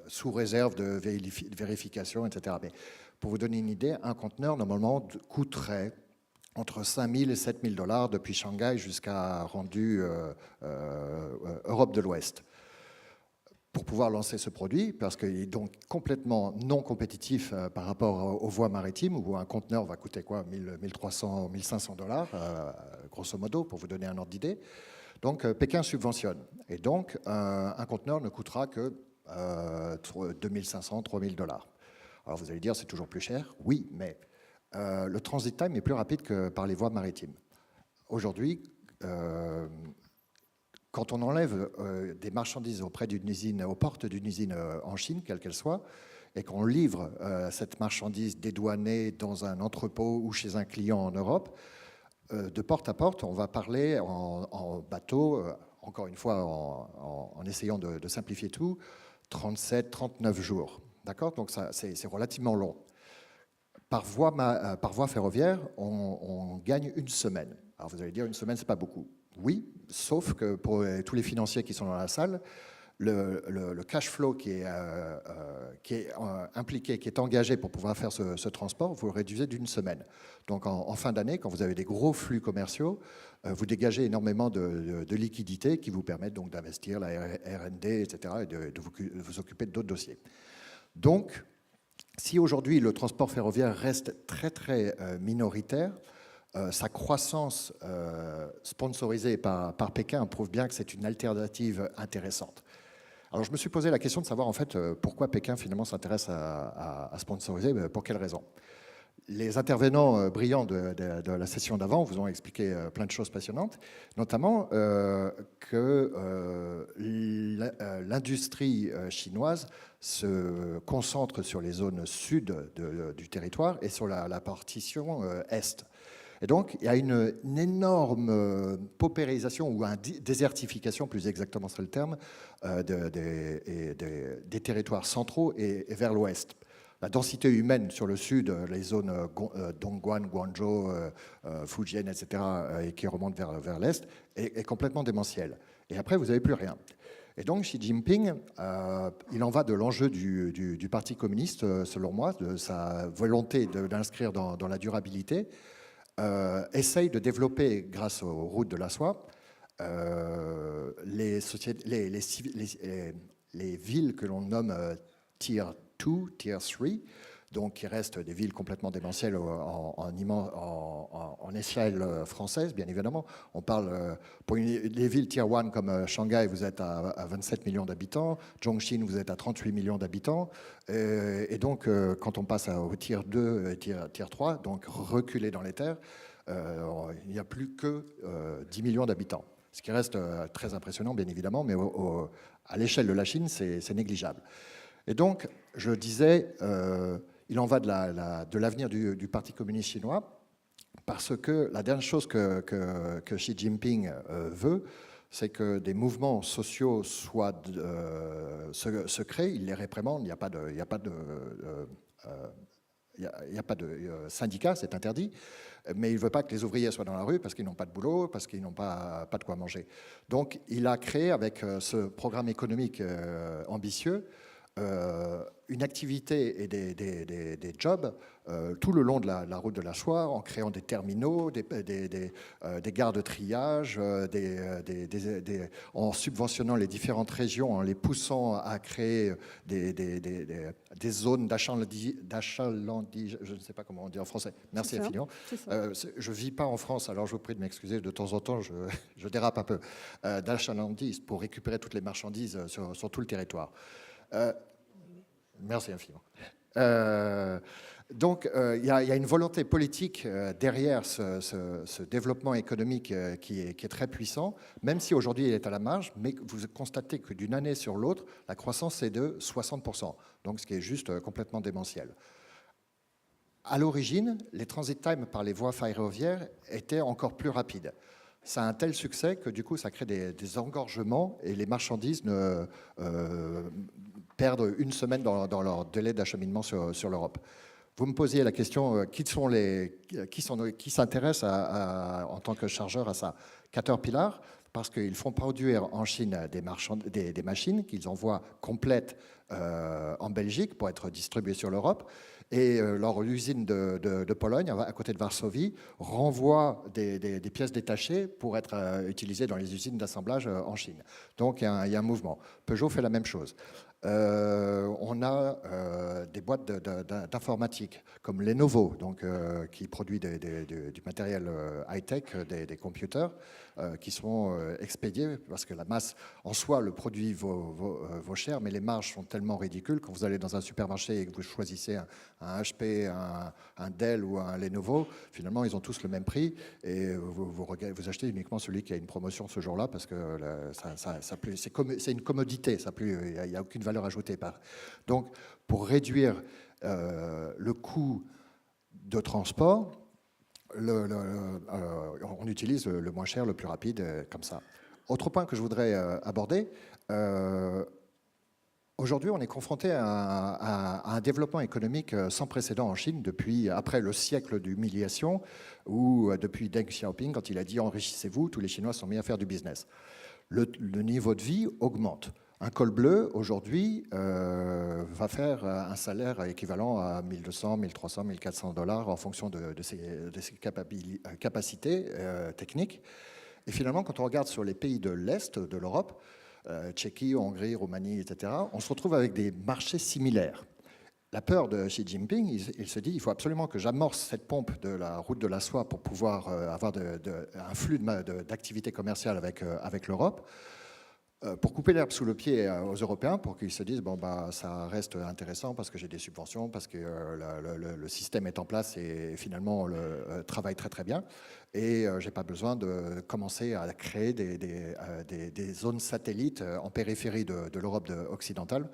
S5: sous réserve de vérification, etc. Mais pour vous donner une idée, un conteneur, normalement, coûterait entre 5 000 et 7 000 $ depuis Shanghai jusqu'à rendu Europe de l'Ouest. Pour pouvoir lancer ce produit, parce qu'il est donc complètement non compétitif par rapport aux voies maritimes, où un conteneur va coûter quoi, 1 300, 1 500 $, grosso modo, pour vous donner un ordre d'idée. Donc Pékin subventionne. Et donc un conteneur ne coûtera que 2 500, 3 000 $. Alors vous allez dire, c'est toujours plus cher. Oui, mais le transit time est plus rapide que par les voies maritimes. Aujourd'hui, quand on enlève des marchandises auprès d'une usine, aux portes d'une usine en Chine, quelle qu'elle soit, et qu'on livre cette marchandise dédouanée dans un entrepôt ou chez un client en Europe, de porte à porte, on va parler en bateau, encore une fois en essayant de simplifier tout, 37, 39 jours. D'accord? Donc c'est relativement long. Par voie ferroviaire, on gagne une semaine. Alors vous allez dire, une semaine, c'est pas beaucoup. Oui, sauf que pour tous les financiers qui sont dans la salle, le cash flow qui est impliqué, qui est engagé pour pouvoir faire ce transport, vous le réduisez d'une semaine. Donc en fin d'année, quand vous avez des gros flux commerciaux, vous dégagez énormément de liquidités qui vous permettent donc d'investir la R&D, etc., et de vous occuper d'autres dossiers. Donc, si aujourd'hui le transport ferroviaire reste très très minoritaire, sa croissance sponsorisée par Pékin prouve bien que c'est une alternative intéressante. Alors je me suis posé la question de savoir en fait pourquoi Pékin finalement s'intéresse à sponsoriser, pour quelles raisons. Les intervenants brillants de la session d'avant vous ont expliqué plein de choses passionnantes, notamment que l'industrie chinoise se concentre sur les zones sud du territoire et sur la partition est. Et donc, il y a une énorme paupérisation ou une désertification, plus exactement c'est le terme, des territoires centraux et vers l'ouest. La densité humaine sur le sud, les zones Dongguan, Guangzhou, Fujian, etc., et qui remontent vers l'est, est complètement démentielle. Et après, vous n'avez plus rien. Et donc, Xi Jinping, il en va de l'enjeu du Parti communiste, selon moi, de sa volonté d'inscrire dans la durabilité, essaye de développer, grâce aux routes de la soie, les villes que l'on nomme Tier 2, Tier 3, donc qui restent des villes complètement démentielles en échelle française, bien évidemment. On parle, pour les villes Tier 1 comme Shanghai, vous êtes à 27 millions d'habitants, Zhongxin, vous êtes à 38 millions d'habitants, et donc quand on passe au Tier 2 et Tier 3, donc reculé dans les terres, il n'y a plus que 10 millions d'habitants. Ce qui reste très impressionnant, bien évidemment, mais à l'échelle de la Chine, c'est négligeable. Et donc, je disais, il en va de l'avenir du Parti communiste chinois, parce que la dernière chose que Xi Jinping veut, c'est que des mouvements sociaux se créent, il les réprimande, il n'y a pas de syndicat, c'est interdit, mais il ne veut pas que les ouvriers soient dans la rue parce qu'ils n'ont pas de boulot, parce qu'ils n'ont pas de quoi manger. Donc, il a créé, avec ce programme économique ambitieux, une activité et des jobs tout le long de la route de la soie, en créant des terminaux, des gares de triage, en subventionnant les différentes régions, en les poussant à créer des zones d'achalandage, je ne sais pas comment on dit en français. Merci infiniment. Je ne vis pas en France, alors je vous prie de m'excuser, de temps en temps je dérape un peu, d'achalandise pour récupérer toutes les marchandises sur tout le territoire. Merci infiniment. Donc, il y a une volonté politique derrière ce développement économique qui est très puissant, même si aujourd'hui il est à la marge, mais vous constatez que d'une année sur l'autre, la croissance est de 60%, donc ce qui est juste complètement démentiel. À l'origine, les transit times par les voies ferroviaires étaient encore plus rapides. Ça a un tel succès que du coup, ça crée des engorgements et les marchandises perdent une semaine dans leur délai d'acheminement sur l'Europe. Vous me posiez la question, qui s'intéresse en tant que chargeur à ça? Caterpillar, parce qu'ils font produire en Chine des machines qu'ils envoient complètes en Belgique pour être distribuées sur l'Europe. Et leur usine de Pologne, à côté de Varsovie, renvoie des pièces détachées pour être utilisées dans les usines d'assemblage en Chine. Donc il y a un mouvement. Peugeot fait la même chose. On a des boîtes d'informatique comme Lenovo, donc, qui produit du matériel high-tech, des computers, qui sont expédiés parce que la masse, en soi, le produit vaut cher, mais les marges sont tellement ridicules quand vous allez dans un supermarché et que vous choisissez un HP, un Dell ou un Lenovo, finalement, ils ont tous le même prix et vous achetez uniquement celui qui a une promotion ce jour-là parce que c'est une commodité, il n'y a aucune valeur ajoutée. Donc, pour réduire le coût de transport, on utilise le moins cher, le plus rapide, comme ça. Autre point que je voudrais aborder, aujourd'hui, on est confronté à un développement économique sans précédent en Chine après le siècle d'humiliation ou depuis Deng Xiaoping, quand il a dit « enrichissez-vous », tous les Chinois sont mis à faire du business. Le niveau de vie augmente. Un col bleu, aujourd'hui, va faire un salaire équivalent à 1200, 1300, 1400 $ en fonction de ses capacités techniques. Et finalement, quand on regarde sur les pays de l'Est de l'Europe, Tchéquie, Hongrie, Roumanie, etc., on se retrouve avec des marchés similaires. La peur de Xi Jinping, il se dit il faut absolument que j'amorce cette pompe de la route de la soie pour pouvoir avoir un flux d'activité commerciale avec l'Europe, pour couper l'herbe sous le pied aux Européens, pour qu'ils se disent bon, bah, ça reste intéressant parce que j'ai des subventions, parce que le système est en place et finalement le travaille très très bien. Et je n'ai pas besoin de commencer à créer des zones satellites en périphérie de l'Europe occidentale.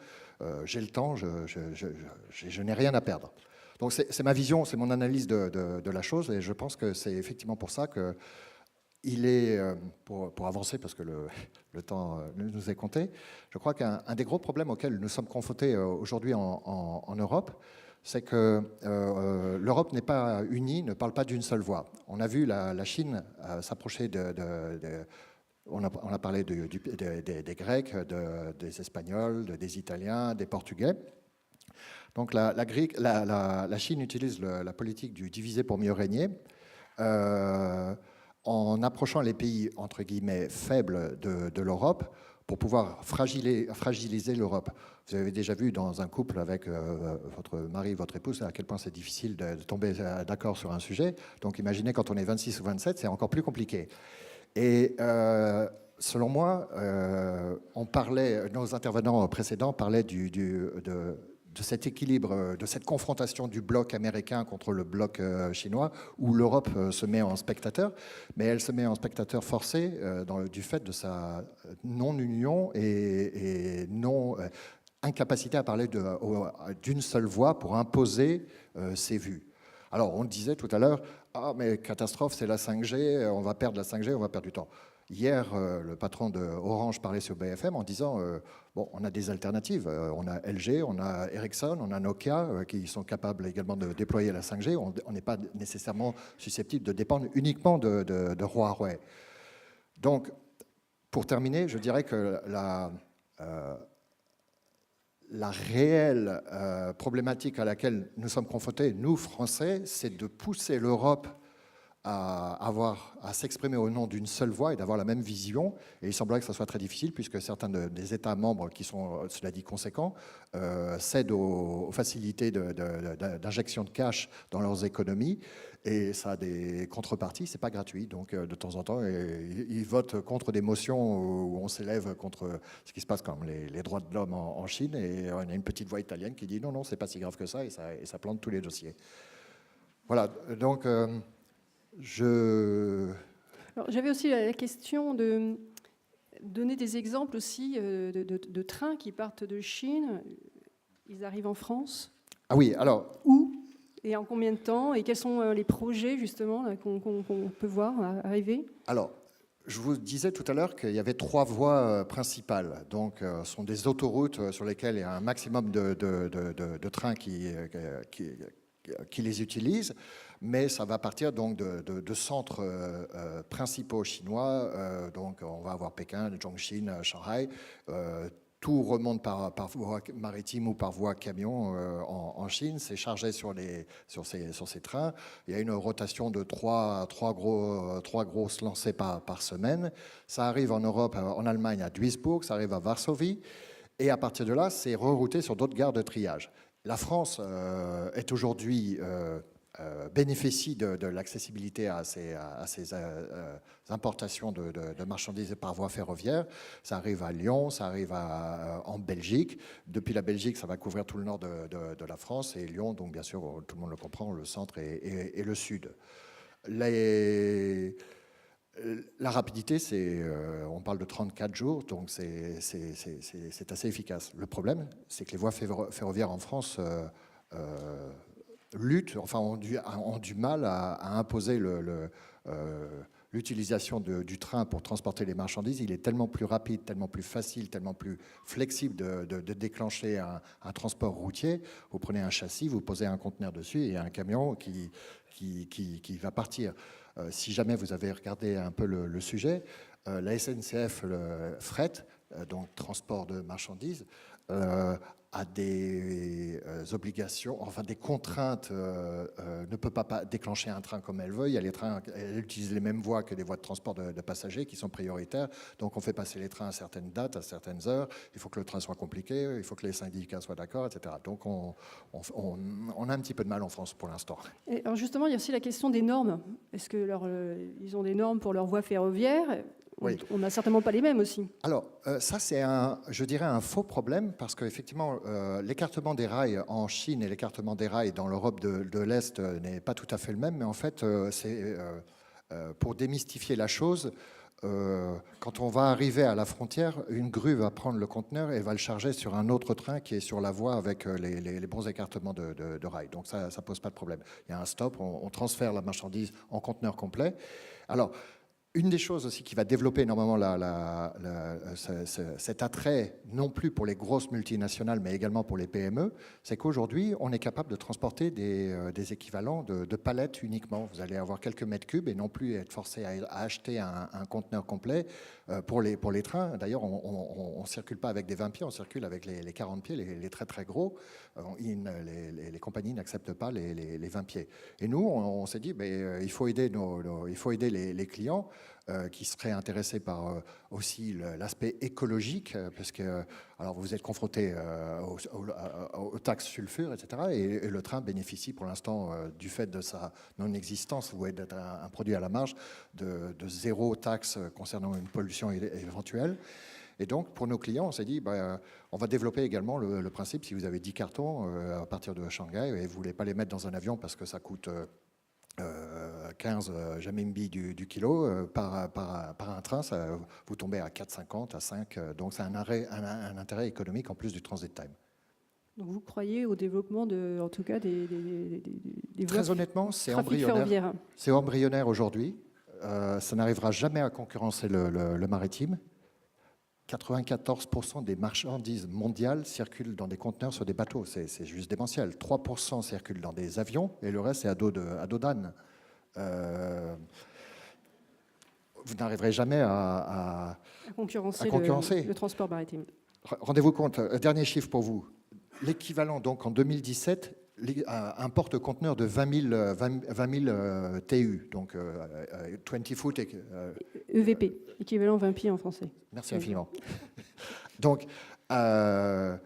S5: J'ai le temps, je n'ai rien à perdre. Donc c'est ma vision, c'est mon analyse de la chose, et je pense que c'est effectivement pour ça que il est, pour avancer, parce que le temps nous est compté, je crois qu'un des gros problèmes auxquels nous sommes confrontés aujourd'hui en Europe, c'est que l'Europe n'est pas unie, ne parle pas d'une seule voix. On a vu la Chine s'approcher on a parlé des Grecs, des Espagnols, des Italiens, des Portugais. Donc la Chine utilise la politique du diviser pour mieux régner, en approchant les pays, entre guillemets, faibles de l'Europe pour pouvoir fragiliser l'Europe. Vous avez déjà vu dans un couple avec votre mari, votre épouse, à quel point c'est difficile de tomber d'accord sur un sujet. Donc imaginez quand on est 26 ou 27, c'est encore plus compliqué. Et selon moi, nos intervenants précédents parlaient de cet équilibre, de cette confrontation du bloc américain contre le bloc chinois, où l'Europe se met en spectateur, mais elle se met en spectateur forcé du fait de sa non-union et non-incapacité à parler d'une seule voix pour imposer ses vues. Alors, on disait tout à l'heure, ah, mais catastrophe, c'est la 5G, on va perdre la 5G, on va perdre du temps. Hier, le patron de Orange parlait sur BFM en disant bon, on a des alternatives. On a LG, on a Ericsson, on a Nokia qui sont capables également de déployer la 5G. On n'est pas nécessairement susceptible de dépendre uniquement de Huawei. Donc, pour terminer, je dirais que la réelle problématique à laquelle nous sommes confrontés, nous, Français, c'est de pousser l'Europe à s'exprimer au nom d'une seule voix et d'avoir la même vision. Et il semblerait que ça soit très difficile puisque certains des États membres qui sont, cela dit, conséquents, cèdent aux facilités d'injection de cash dans leurs économies. Et ça a des contreparties, c'est pas gratuit. Donc de temps en temps, ils votent contre des motions où on s'élève contre ce qui se passe comme les droits de l'homme en Chine. Et on a une petite voix italienne qui dit non, non, c'est pas si grave que ça, et ça plante tous les dossiers. Voilà, donc...
S2: J'avais aussi la question de donner des exemples aussi de trains qui partent de Chine. Ils arrivent en France.
S5: Ah oui, alors...
S2: Où et en combien de temps? Et quels sont les projets justement qu'on peut voir arriver?
S5: Alors, je vous disais tout à l'heure qu'il y avait 3 voies principales. Donc, ce sont des autoroutes sur lesquelles il y a un maximum de trains qui les utilisent. Mais ça va partir donc de centres principaux chinois. Donc on va avoir Pékin, Zhongxin, Shanghai. Tout remonte par voie maritime ou par voie camion en Chine. C'est chargé sur ces trains. Il y a une rotation de 3 grosses lancées par semaine. Ça arrive en Europe, en Allemagne à Duisburg, ça arrive à Varsovie. Et à partir de là, c'est rerouté sur d'autres gares de triage. La France est aujourd'hui... bénéficient de l'accessibilité à ces importations de marchandises par voie ferroviaire. Ça arrive à Lyon, ça arrive en Belgique. Depuis la Belgique, ça va couvrir tout le nord de la France et Lyon, donc bien sûr, tout le monde le comprend, le centre et le sud. La rapidité, on parle de 34 jours, donc c'est assez efficace. Le problème, c'est que les voies ferroviaires en France luttent, enfin ont du mal à imposer l'utilisation du train pour transporter les marchandises. Il est tellement plus rapide, tellement plus facile, tellement plus flexible de déclencher un transport routier. Vous prenez un châssis, vous posez un conteneur dessus et un camion qui va partir. Si jamais vous avez regardé un peu le sujet, la SNCF, le fret, donc transport de marchandises, a des obligations, enfin des contraintes, ne peut pas déclencher un train comme elle veut. Il y a les trains, elle utilise les mêmes voies que les voies de transport de passagers qui sont prioritaires. Donc on fait passer les trains à certaines dates, à certaines heures. Il faut que le train soit compliqué, il faut que les syndicats soient d'accord, etc. Donc on a un petit peu de mal en France pour l'instant.
S2: Alors justement, il y a aussi la question des normes. Est-ce que ils ont des normes pour leurs voies ferroviaires ?
S5: Oui.
S2: On n'a certainement pas les mêmes aussi.
S5: Alors, ça, c'est je dirais, un faux problème parce qu'effectivement, l'écartement des rails en Chine et l'écartement des rails dans l'Europe de l'Est n'est pas tout à fait le même. Mais en fait, c'est pour démystifier la chose, quand on va arriver à la frontière, une grue va prendre le conteneur et va le charger sur un autre train qui est sur la voie avec les bons écartements de rails. Donc, ça ne pose pas de problème. Il y a un stop, on transfère la marchandise en conteneur complet. Alors, une des choses aussi qui va développer énormément cet attrait, non plus pour les grosses multinationales, mais également pour les PME, c'est qu'aujourd'hui, on est capable de transporter des équivalents de palettes uniquement. Vous allez avoir quelques mètres cubes et non plus être forcé à acheter un conteneur complet pour les trains. D'ailleurs, on ne circule pas avec des 20 pieds, on circule avec les 40 pieds, les très très gros. Les compagnies n'acceptent pas les 20 pieds. Et nous, on s'est dit, il faut aider les clients qui seraient intéressés par aussi l'aspect écologique, parce que alors vous êtes confrontés aux taxes sulfure, etc. Et le train bénéficie pour l'instant, du fait de sa non-existence ou d'être un produit à la marge, de zéro taxe concernant une pollution éventuelle. Et donc, pour nos clients, on s'est dit, on va développer également le principe, si vous avez 10 cartons à partir de Shanghai, et vous ne voulez pas les mettre dans un avion parce que ça coûte 15 renminbi du kilo, par un train, vous tombez à 4,50, à 5. Donc, c'est un intérêt économique en plus du transit time.
S2: Donc vous croyez au développement en tout cas des
S5: Très honnêtement, c'est
S2: embryonnaire.
S5: Embryonnaire. C'est embryonnaire aujourd'hui. Ça n'arrivera jamais à concurrencer le maritime. 94% des marchandises mondiales circulent dans des conteneurs sur des bateaux. C'est juste démentiel. 3% circulent dans des avions et le reste, c'est à dos d'âne. Vous n'arriverez jamais à concurrencer
S2: le transport maritime.
S5: Rendez-vous compte, dernier chiffre pour vous. L'équivalent, donc, en 2017, un porte-conteneur de 20 000 TU, donc 20 foot.
S2: EVP, équivalent 20 pieds en français.
S5: Merci infiniment. Donc, il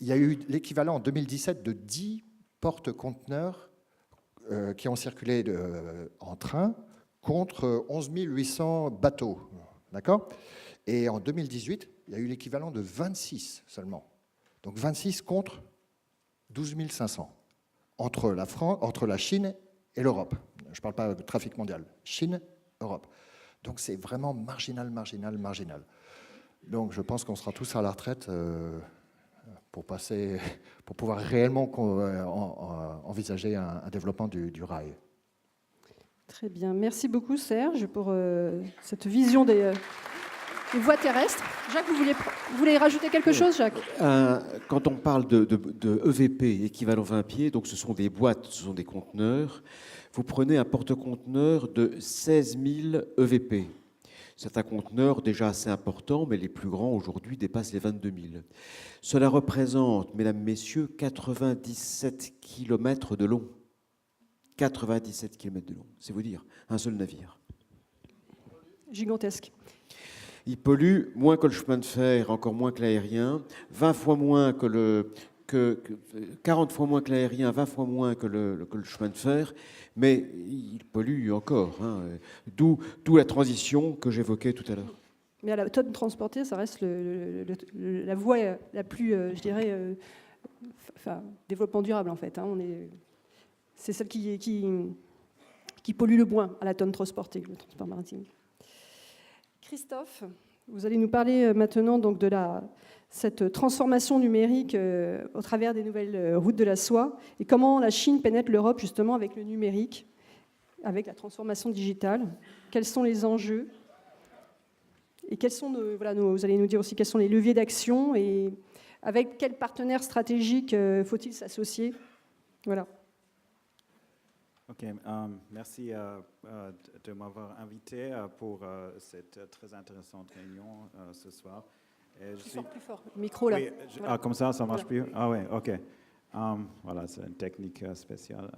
S5: y a eu l'équivalent en 2017 de 10 porte-conteneurs qui ont circulé en train contre 11 800 bateaux. D'accord ? Et en 2018, il y a eu l'équivalent de 26 seulement. Donc 26 contre 12 500 entre la Chine et l'Europe. Je ne parle pas de trafic mondial. Chine, Europe. Donc c'est vraiment marginal. Donc je pense qu'on sera tous à la retraite pour pouvoir réellement envisager un développement du rail.
S2: Très bien. Merci beaucoup Serge pour cette vision des voies terrestres. Jacques, vous voulez rajouter quelque chose, Jacques ?
S3: Quand on parle de EVP, équivalent 20 pieds, donc ce sont des boîtes, ce sont des conteneurs, vous prenez un porte-conteneur de 16 000 EVP. C'est un conteneur déjà assez important, mais les plus grands aujourd'hui dépassent les 22 000. Cela représente, mesdames, messieurs, 97 km de long. 97 km de long, c'est vous dire, un seul navire.
S2: Gigantesque.
S3: Il pollue moins que le chemin de fer, encore moins que l'aérien, 20 fois moins que que 40 fois moins que l'aérien, 20 fois moins que le chemin de fer, mais il pollue encore. Hein. D'où la transition que j'évoquais tout à l'heure.
S2: Mais à la tonne transportée, ça reste la voie la plus, je dirais, développement durable en fait. Hein. C'est celle qui pollue le moins à la tonne transportée, le transport maritime. Christophe, vous allez nous parler maintenant donc de cette transformation numérique au travers des nouvelles routes de la soie et comment la Chine pénètre l'Europe justement avec le numérique, avec la transformation digitale. Quels sont les enjeux et vous allez nous dire aussi quels sont les leviers d'action et avec quels partenaires stratégiques faut-il s'associer. Voilà.
S6: Ok, merci de m'avoir invité pour cette très intéressante réunion ce soir. Et
S2: je suis plus fort, le micro là.
S6: Oui, voilà. Comme ça marche plus. Ah oui, ok. Voilà, c'est une technique spéciale.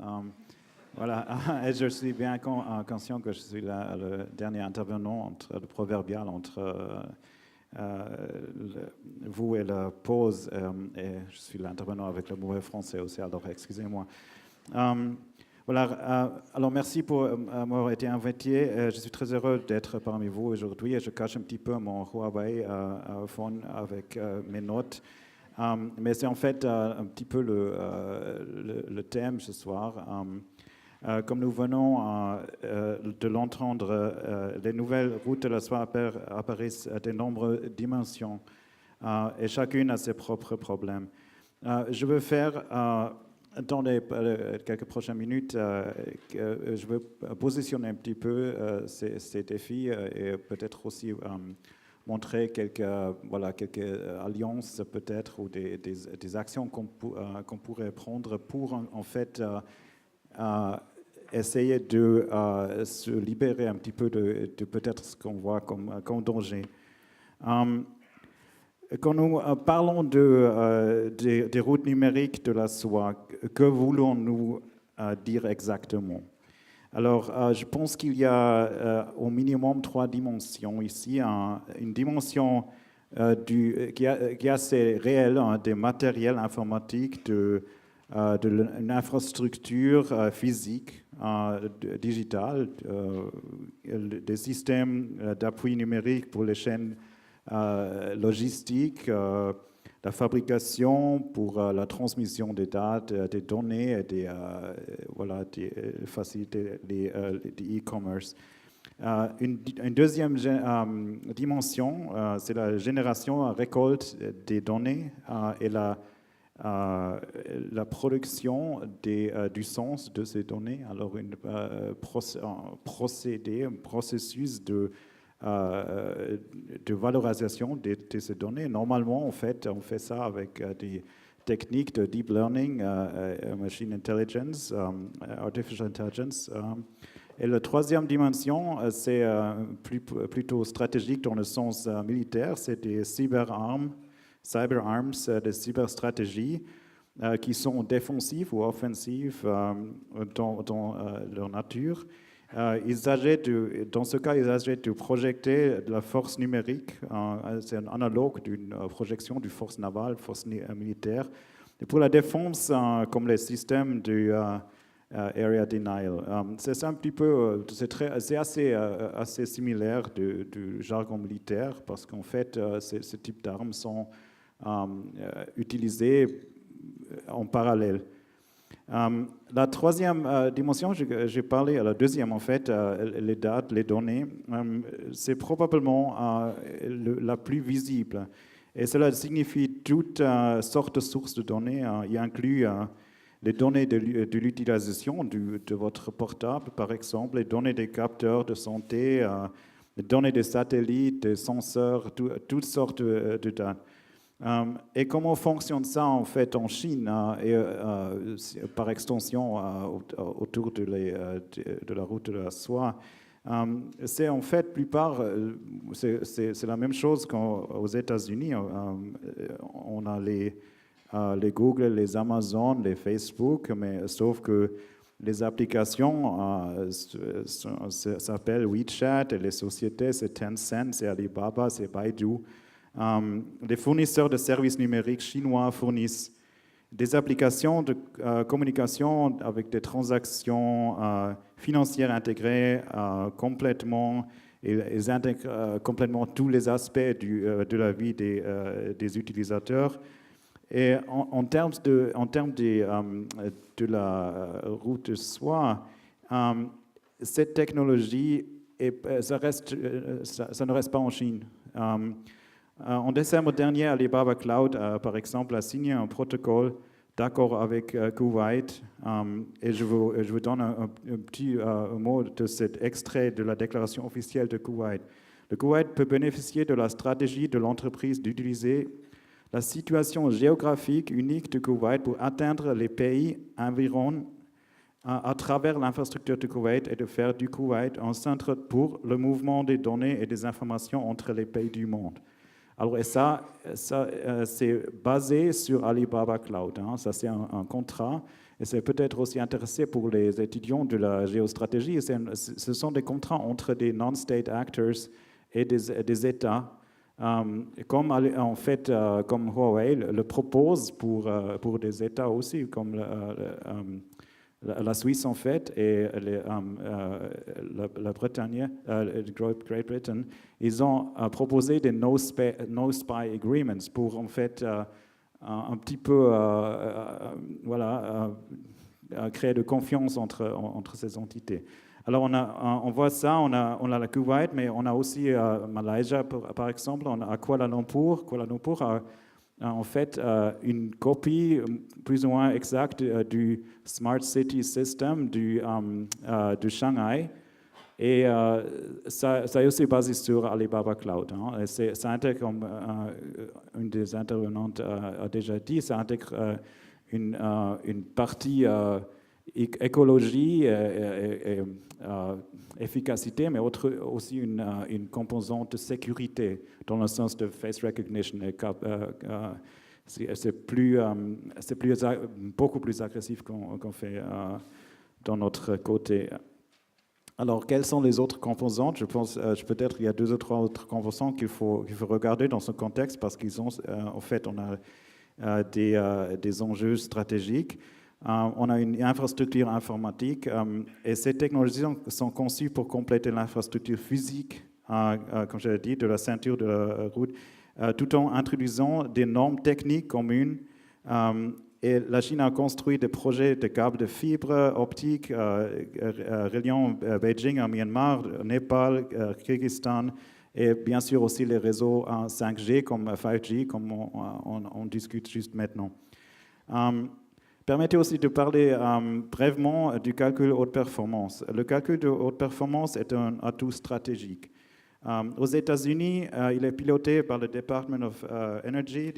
S6: Voilà, et je suis bien conscient que je suis le dernier intervenant le proverbial entre vous et la pause, et je suis l'intervenant avec le mauvais français aussi, alors excusez-moi. Voilà, alors merci pour m'avoir été invité. Je suis très heureux d'être parmi vous aujourd'hui et je cache un petit peu mon Huawei iPhone avec mes notes. Mais c'est en fait un petit peu le thème ce soir. Comme nous venons de l'entendre, les nouvelles routes de la soie apparaissent à de nombreuses dimensions et chacune a ses propres problèmes. Je veux faire, dans les quelques prochaines minutes, je veux positionner un petit peu ces défis et peut-être aussi montrer quelques alliances peut-être ou des actions qu'on pourrait prendre pour en fait essayer de se libérer un petit peu de peut-être ce qu'on voit comme danger. Quand nous parlons des routes numériques de la soie, que voulons-nous dire exactement? Alors, je pense qu'il y a au minimum 3 dimensions ici. Une dimension qui est assez réelle, des matériels informatiques, d'une infrastructure physique, digitale, des systèmes d'appui numérique pour les chaînes logistiques, la fabrication pour la transmission des dates, des données et des facilités des e-commerce. Une deuxième dimension, c'est la génération, récolte des données et la production du sens de ces données. Alors, un processus de valorisation de ces données. Normalement, en fait, on fait ça avec des techniques de deep learning, machine intelligence, artificial intelligence. Et la troisième dimension, c'est plutôt stratégique dans le sens militaire, c'est des cyberarms, des cyberstratégies qui sont défensives ou offensives dans leur nature. Dans ce cas, il s'agit de projeter de la force numérique. C'est un analogue d'une projection de force navale, force militaire. Et pour la défense, comme les systèmes de area denial. C'est un petit peu, c'est assez similaire du jargon militaire parce qu'en fait, ce type d'armes sont utilisées en parallèle. La troisième dimension, j'ai parlé à la deuxième en fait, les dates, les données, c'est probablement la plus visible. Et cela signifie toutes sortes de sources de données. Il inclut les données de l'utilisation de votre portable, par exemple, les données des capteurs de santé, les données des satellites, des senseurs, toutes sortes de dates. Et comment fonctionne ça en fait en Chine et par extension autour de la route de la soie? C'est en fait c'est la même chose qu'aux États-Unis. On a les Google, les Amazon, les Facebook, mais sauf que les applications s'appellent WeChat et les sociétés c'est Tencent, c'est Alibaba, c'est Baidu. Les fournisseurs de services numériques chinois fournissent des applications de communication avec des transactions financières intégrées complètement. Ils intègrent complètement tous les aspects de la vie des utilisateurs. Et en termes de la route de soie, cette technologie, ça ne reste pas en Chine. En décembre dernier, Alibaba Cloud, par exemple, a signé un protocole d'accord avec Kuwait. Et je vous donne un petit mot de cet extrait de la déclaration officielle de Kuwait. Le Koweït peut bénéficier de la stratégie de l'entreprise d'utiliser la situation géographique unique du Koweït pour atteindre les pays environnants à travers l'infrastructure du Koweït et de faire du Koweït un centre pour le mouvement des données et des informations entre les pays du monde. Alors, et ça c'est basé sur Alibaba Cloud. Ça, c'est un contrat. Et c'est peut-être aussi intéressant pour les étudiants de la géostratégie. Ce sont des contrats entre des non-state actors et des États. Comme Huawei le propose pour des États aussi, comme la Suisse en fait, et la Bretagne, Great Britain, ils ont proposé des no spy agreements pour en fait un petit peu créer de confiance entre ces entités. Alors on voit ça, on a la Kuwait, mais on a aussi Malaysia par exemple, on a Kuala Lumpur. Kuala Lumpur a en fait une copie plus ou moins exacte du Smart City System de Shanghai. Et ça est aussi basé sur Alibaba Cloud. Ça intègre, comme une des intervenantes a déjà dit, ça intègre une partie écologie et efficacité, mais aussi une composante de sécurité dans le sens de face recognition. C'est beaucoup plus agressif qu'on fait dans notre côté. Alors, quelles sont les autres composantes? Je pense peut-être il y a 2 ou 3 autres composantes qu'il faut regarder dans ce contexte parce qu'ils ont, en fait, on a des enjeux stratégiques. On a une infrastructure informatique et ces technologies sont conçues pour compléter l'infrastructure physique, comme je l'ai dit, de la ceinture de la route, tout en introduisant des normes techniques communes. Et la Chine a construit des projets de câbles de fibre optique reliant Beijing à Myanmar, Népal, Kyrgyzstan et bien sûr aussi les réseaux 5G comme 5G, comme on discute juste maintenant. Permettez aussi de parler brièvement du calcul haute performance. Le calcul de haute performance est un atout stratégique. Aux États-Unis, il est piloté par le Department of Energy,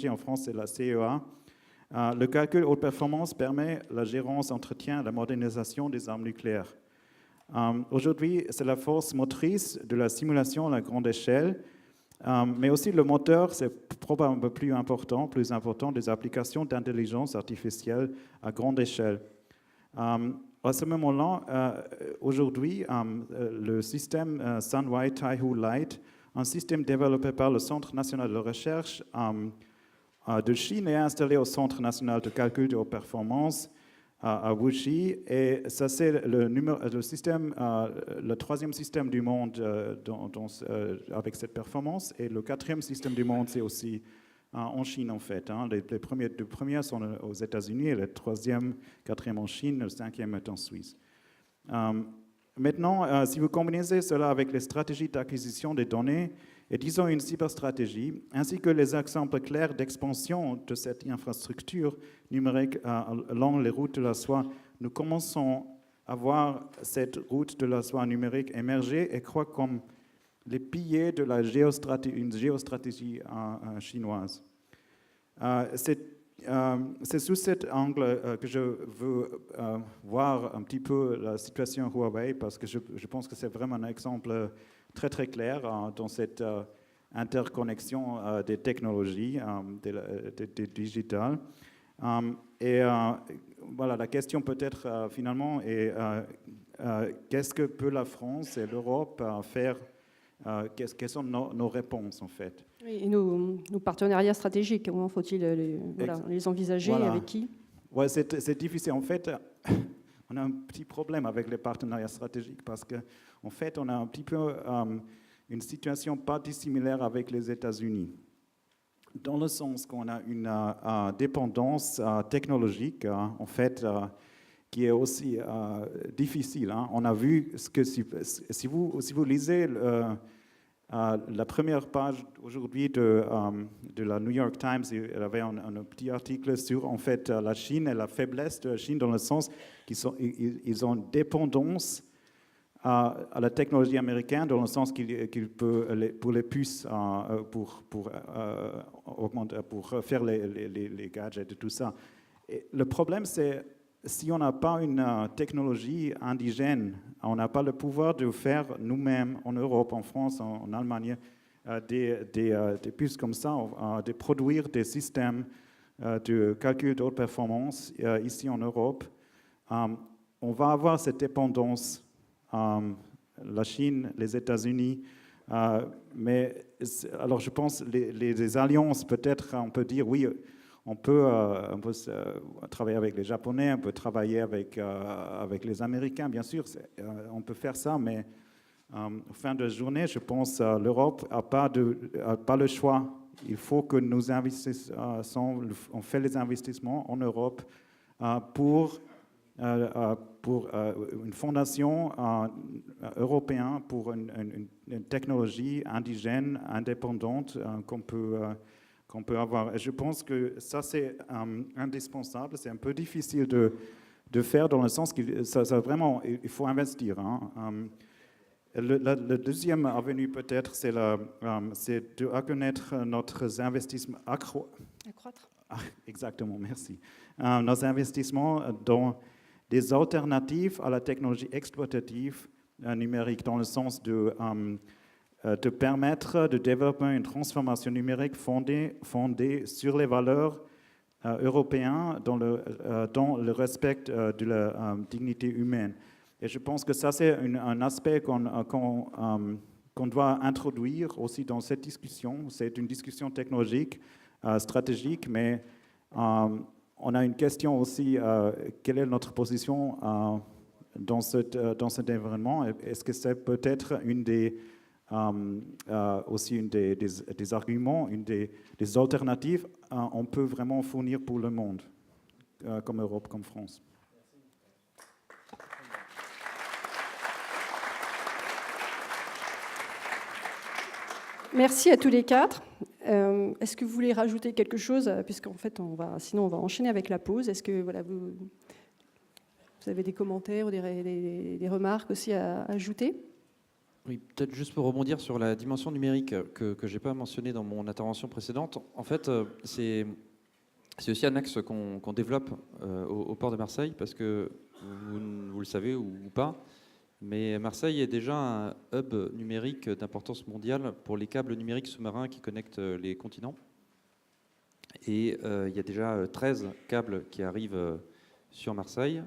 S6: en France c'est la CEA. Le calcul haute performance permet la gérance, entretien, la modernisation des armes nucléaires. Aujourd'hui, c'est la force motrice de la simulation à la grande échelle, mais aussi le moteur, c'est probablement un peu plus important des applications d'intelligence artificielle à grande échelle. À ce moment-là, aujourd'hui, le système Sunway Taihu Light, un système développé par le Centre national de recherche de Chine, est installé au Centre national de calcul de haute performance à Wuxi, et ça c'est le système, le 3e système du monde avec cette performance, et le 4e système du monde c'est aussi en Chine en fait. Les premiers sont aux États-Unis, et le 3e, 4e en Chine, le 5e est en Suisse. Maintenant, si vous combinez cela avec les stratégies d'acquisition des données, et disons une cyberstratégie, ainsi que les exemples clairs d'expansion de cette infrastructure numérique along les routes de la soie, nous commençons à voir cette route de la soie numérique émerger et croître comme les piliers de une géostratégie chinoise. C'est sous cet angle que je veux voir un petit peu la situation Huawei, parce que je pense que c'est vraiment un exemple très très clair dans cette interconnexion des technologies, des digitales. Et voilà, la question peut-être finalement est qu'est-ce que peut la France et l'Europe faire quelles sont nos réponses en fait.
S2: Et nos partenariats stratégiques, comment faut-il les envisager,
S6: Voilà.
S2: avec qui?
S6: Ouais, c'est difficile. En fait, on a un petit problème avec les partenariats stratégiques parce qu'en fait, on a un petit peu une situation pas dissimilaire avec les États-Unis. Dans le sens qu'on a une dépendance technologique, en fait, qui est aussi difficile. Hein. On a vu ce que si vous lisez la première page aujourd'hui de la New York Times, il y avait un petit article sur en fait la Chine et la faiblesse de la Chine dans le sens qu'ils ont une dépendance à la technologie américaine, dans le sens qu'il peut, pour les puces, pour faire les gadgets et tout ça. Et le problème, c'est si on n'a pas une technologie indigène, on n'a pas le pouvoir de faire nous-mêmes en Europe, en France, en Allemagne, des puces comme ça, de produire des systèmes de calcul de haute performance ici en Europe, on va avoir cette dépendance. La Chine, les États-Unis, mais alors je pense les alliances, peut-être on peut dire oui, on peut travailler avec les Japonais, on peut travailler avec les Américains, bien sûr, on peut faire ça, mais en fin de journée, je pense que l'Europe n'a pas le choix. Il faut que nous investissions, on fait les investissements en Europe pour une fondation européenne pour une technologie indigène, indépendante qu'on peut avoir. Et je pense que ça, c'est indispensable. C'est un peu difficile de faire dans le sens qu'il vraiment, il faut investir. Hein. Le deuxième avenue, peut-être, c'est de reconnaître notre investissement
S2: Accroître.
S6: Exactement, merci. Nos investissements dans des alternatives à la technologie exploitative numérique, dans le sens de permettre de développer une transformation numérique fondée sur les valeurs européennes dans le respect de la dignité humaine. Et je pense que ça, c'est un aspect qu'on doit introduire aussi dans cette discussion. C'est une discussion technologique, stratégique, mais on a une question aussi, quelle est notre position dans cet environnement? Est-ce que c'est peut-être aussi une des arguments, des alternatives on peut vraiment fournir pour le monde, comme Europe, comme France?
S2: Merci à tous les quatre. Est-ce que vous voulez rajouter quelque chose, puisqu'en fait, sinon on va enchaîner avec la pause. Est-ce que vous avez des commentaires ou des remarques aussi à ajouter?
S4: Oui, peut-être juste pour rebondir sur la dimension numérique que je n'ai pas mentionnée dans mon intervention précédente. En fait, c'est aussi un axe qu'on développe au port de Marseille, parce que vous le savez ou pas, mais Marseille est déjà un hub numérique d'importance mondiale pour les câbles numériques sous-marins qui connectent les continents. Et il y a déjà 13 câbles qui arrivent sur Marseille.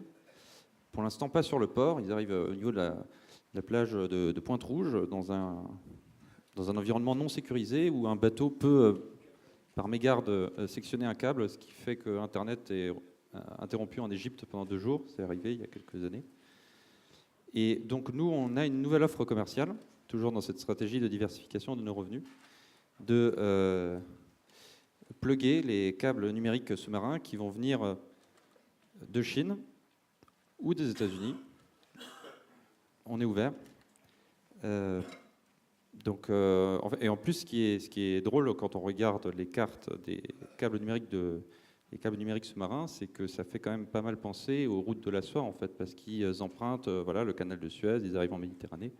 S4: Pour l'instant, pas sur le port. Ils arrivent au niveau de la plage de Pointe-Rouge, dans un environnement non sécurisé, où un bateau peut, par mégarde, sectionner un câble, ce qui fait que Internet est interrompu en Égypte pendant 2 jours. C'est arrivé il y a quelques années. Et donc nous, on a une nouvelle offre commerciale, toujours dans cette stratégie de diversification de nos revenus, de plugger les câbles numériques sous-marins qui vont venir de Chine ou des États-Unis. On est ouvert. Et en plus, ce qui est drôle quand on regarde les cartes des câbles numériques sous-marins, c'est que ça fait quand même pas mal penser aux routes de la soie, en fait, parce qu'ils empruntent le canal de Suez, ils arrivent en Méditerranée.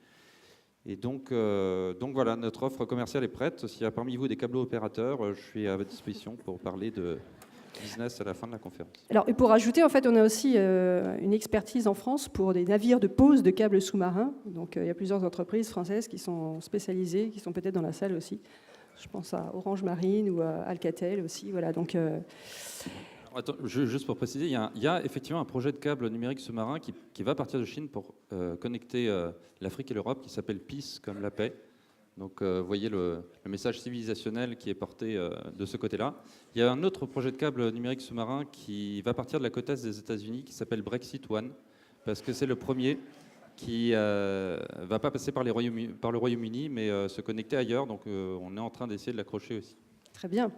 S4: Et donc voilà, notre offre commerciale est prête. S'il y a parmi vous des câbles opérateurs, je suis à votre disposition pour parler de business à la fin de la conférence.
S2: Alors, et pour ajouter, en fait, on a aussi une expertise en France pour des navires de pose de câbles sous-marins. Donc, il y a plusieurs entreprises françaises qui sont spécialisées, qui sont peut-être dans la salle aussi. Je pense à Orange Marine ou à Alcatel aussi. Voilà, donc...
S4: Attends, juste pour préciser, il y a effectivement un projet de câble numérique sous-marin qui va partir de Chine pour connecter l'Afrique et l'Europe, qui s'appelle PEACE, comme la paix. Donc, vous voyez le message civilisationnel qui est porté de ce côté-là. Il y a un autre projet de câble numérique sous-marin qui va partir de la côte est des États-Unis, qui s'appelle Brexit One, parce que c'est le premier qui va pas passer par le Royaume-Uni, mais se connecter ailleurs. Donc, on est en train d'essayer de l'accrocher aussi.
S2: Très bien.